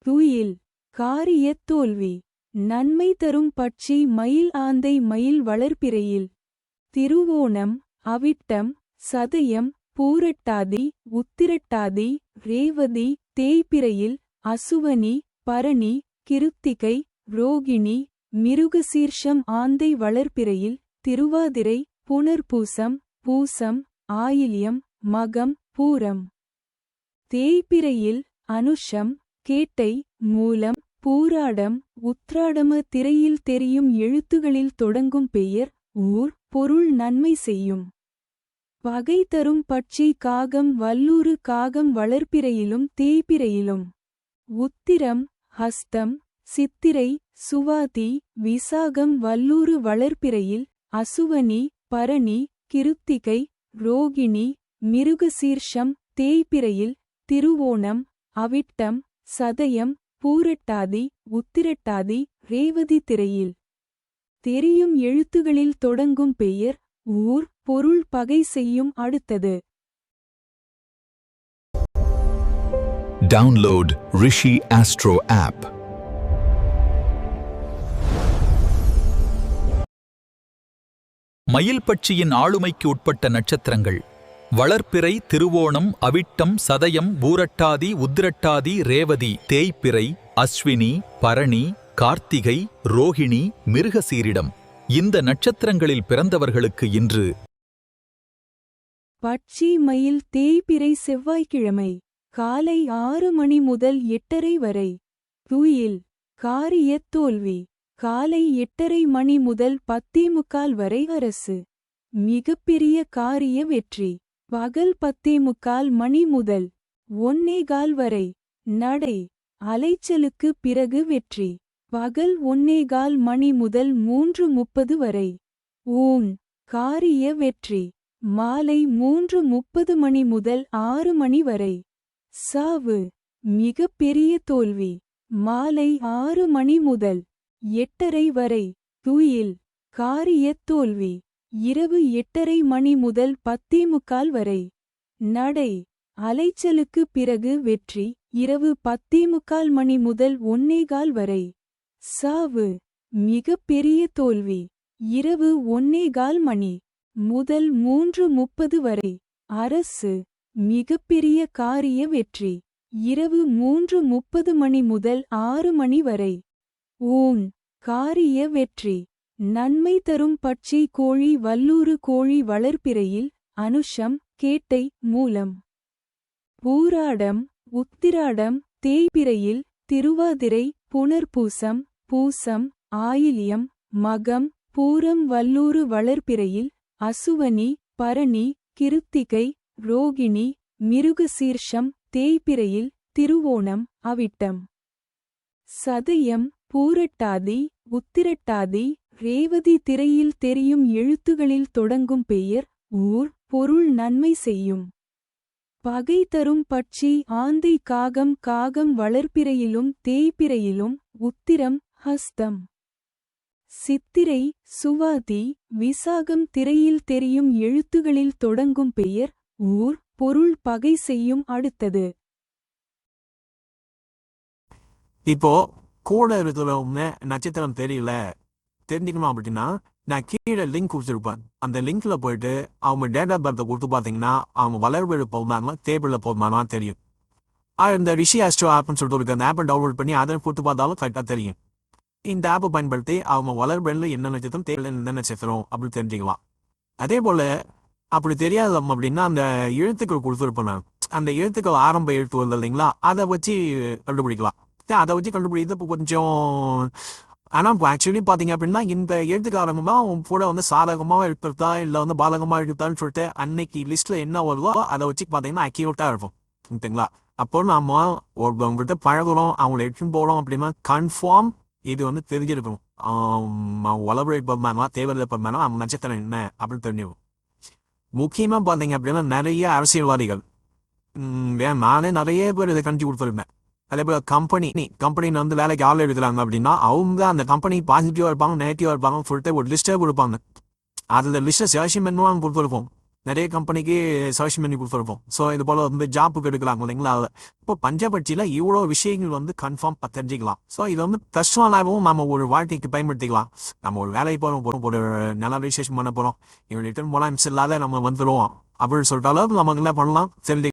துயில் காரிய தோல்வி நன்மை தரும் பட்சி மயில் ஆந்தை மயில் வளர்பிறையில் திருவோணம் அவிட்டம் சதயம் பூரட்டாதி உத்திரட்டாதி ரேவதி தேய்பிறையில் அசுவனி பரணி கிருத்திகை ரோகிணி மிருகசீர்ஷம் ஆந்தை வளர்பிறையில் திருவாதிரை புனர்பூசம் பூசம் ஆயில்யம் மகம் பூரம் தேய்பிறையில் அனுஷம் கேட்டை மூலம் பூராடம் உத்ராடம திரையில் தெரியும் எழுத்துகளில் தொடங்கும் பெயர் ஊர் பொருள் நன்மை செய்யும் பகை தரும் பட்சி காகம் வல்லூறு காகம் வளர்பிறையிலும் தேய்பிறையிலும் உத்திரம் ஹஸ்தம் சித்திரை சுவாதி விசாகம் வல்லூறு வளர்பிறையில் அசுவனி பரணி கிருத்திகை ரோகிணி மிருகசீர்ஷம் தேய்பிறையில் திருவோணம் அவிட்டம் சதயம் பூரட்டாதி உத்திரட்டாதி ரேவதி திரையில் தெரியும் எழுத்துகளில் தொடங்கும் பெயர் ஊர் பொருள் பகை செய்யும் அடுத்தது Download Rishi Astro app. மயில் பட்சியின் ஆளுமைக்கு உட்பட்ட நட்சத்திரங்கள் வளர்பிறை திருவோணம் அவிட்டம் சதயம் பூரட்டாதி உத்திரட்டாதி ரேவதி தேய்பிறை அஸ்வினி பரணி கார்த்திகை ரோகிணி மிருகசீரிடம் இந்த நட்சத்திரங்களில் பிறந்தவர்களுக்கு இன்று பட்சி மயில் தேய்பிறை செவ்வாய்க்கிழமை காலை 6 மணி முதல் 8:30 வரை துயில் காரிய தோல்வி காலை 8:30 மணி முதல் 10:45 வரை அரசு மிகப்பெரிய காரிய வெற்றி பகல் 10:45 மணி முதல் 1:15 வரை நடை அலைச்சலுக்கு பிறகு வெற்றி பகல் 1:15 மணி முதல் 3:30 வரை ஊன் காரிய வெற்றி மாலை 3:30 மணி முதல் 6 மணி வரை சாவு மிகப்பெரிய தோல்வி மாலை 6 மணி முதல் 8:30 வரை துயில் காரிய தோல்வி இரவு 8:30 மணி முதல் 10:45 வரை நடை அலைச்சலுக்கு பிறகு வெற்றி இரவு 10:45 மணி முதல் 1:15 வரை சாவு மிகப்பெரிய தோல்வி இரவு 1:15 மணி முதல் 3:30 வரை அரசு மிகப்பெரிய காரிய வெற்றி இரவு 3:30 மணி முதல் 6 மணி வரை ஊன் காரிய வெற்றி நன்மை தரும் பட்சி கோழி வல்லூறு கோழி வளர்பிறையில் அனுஷம் கேட்டை மூலம் பூராடம் உத்திராடம் தேய்பிறையில் திருவாதிரை புனர்பூசம் பூசம் ஆயில்யம் மகம் பூரம் வல்லூறு வளர்பிறையில் அசுவனி பரணி கிருத்திகை ரோகிணி மிருகசீர்ஷம் தேய்பிறையில் திருவோணம் அவிட்டம் சதயம் பூரட்டாதி உத்திரட்டாதி ரேவதி திரையில் தெரியும் எழுத்துகளில் தொடங்கும் பெயர் ஊர் பொருள் நன்மை செய்யும் பகை தரும் பட்சி ஆந்தை காகம் காகம் வளர்பிறையிலும் தேய்பிறையிலும் உத்திரம் ஹஸ்தம் சித்திரை சுவாதி விசாகம் திரையில் தெரியும் எழுத்துகளில் தொடங்கும் பெயர் ஊர் பொருள் பகை செய்யும் அடுத்தது இப்போ கூட இருக்கிற நட்சத்திரம் தெரியல தெரிஞ்சுக்கணும் அப்படின்னா நான் கீழே லிங்க் கொடுத்துருப்பேன் அந்த லிங்க்ல போயிட்டு அவங்க டேட் ஆஃப் பர்த்தை கொடுத்து பார்த்தீங்கன்னா அவங்க வளர்வெழு போகுமானா தேபிளில் போகுமானா தெரியும் இந்த ரிஷி ஆஸ்ட்ரோ ஆப்னு சொல்லிட்டு இருக்கு அந்த ஆப்பை டவுன்லோட் பண்ணி அதை போட்டு பார்த்தாலும் கரெக்டாக தெரியும். இந்த ஆப்பை பயன்படுத்தி அவங்க வளர்பிறையில் என்ன நட்சத்திரம் தேவையில்லை என்ன நட்சத்திரம் அப்படின்னு தெரிஞ்சுக்கலாம். அதே போல் அப்படி தெரியாது அப்படின்னா அந்த எழுத்துக்கள் கொடுத்துருப்போம் நான், அந்த எழுத்துக்கள் ஆரம்ப எழுத்து வருது இல்லைங்களா, அதை வச்சு கண்டுபிடிக்கலாம். அதை வச்சு கண்டுபிடிக்கிறது இப்போ கொஞ்சம், ஆனால் இப்போ ஆக்சுவலி பார்த்தீங்க அப்படின்னா இந்த எழுத்துக்கு ஆரம்பமாக அவங்க கூட வந்து சாதகமாக இருக்கிறதா இல்லை வந்து பாதகமாக இருக்கிறதான்னு சொல்லிட்டு அன்னைக்கு லிஸ்ட்டில் என்ன வருதோ அதை வச்சு பார்த்தீங்கன்னா அக்யூரேட்டாக இருக்கும். ஓகேங்களா? அப்போ நம்ம ஒருத்தவங்ககிட்ட பழகுறோம், அவங்களை எடுத்துன்னு போகிறோம் அப்படின்னா கன்ஃபார்ம் இது வந்து தெரிஞ்சிருக்கணும். வளர்பிறை பர்மானா தேவையில்லை பர்மானா அவங்க நட்சத்திரம் என்ன அப்படின்னு தெரிஞ்சுக்கும். முக்கியமாக பார்த்தீங்க அப்படின்னா நிறைய அரசியல்வாதிகள், நானே நிறைய பேர் இதை கண்டிச்சு கொடுத்துருந்தேன். அதே போல் கம்பெனியில் வந்து வேலைக்கு ஆள் எடுக்கிறாங்க அப்படின்னா அவங்க அந்த கம்பெனி பாசிட்டிவாக இருப்பாங்க நெகட்டிவாக இருப்பாங்க சொல்லிட்டு ஒரு லிஸ்ட்டே கொடுப்பாங்க. அதில் லிஸ்ட்டை சஜஷன் பண்ணுவாங்க கொடுத்துருப்போம். நிறைய கம்பெனிக்கு சஜஷன் பண்ணி கொடுத்துருப்போம். ஸோ இது போல் வந்து ஜாப்புக்கு எடுக்கலாங்க இல்லைங்களா. இப்போ பஞ்சபட்சியில் இவ்வளோ விஷயங்கள் வந்து கன்ஃபார்ம் தெரிஞ்சிக்கலாம். ஸோ இது வந்து பர்சனலாகவும் நம்ம ஒரு வாழ்க்கைக்கு பயன்படுத்திக்கலாம். நம்ம ஒரு வேலைக்கு போகிறோம், ஒரு நல்ல ரிஜிஸ்ட்ரேஷன் பண்ண போகிறோம், இவங்க ரிட்டர்ன் போனால் இல்லாத நம்ம வந்துடுவோம் அப்படின்னு சொல்லிட்டாலும் நமக்கு என்ன பண்ணலாம் தெரிஞ்சு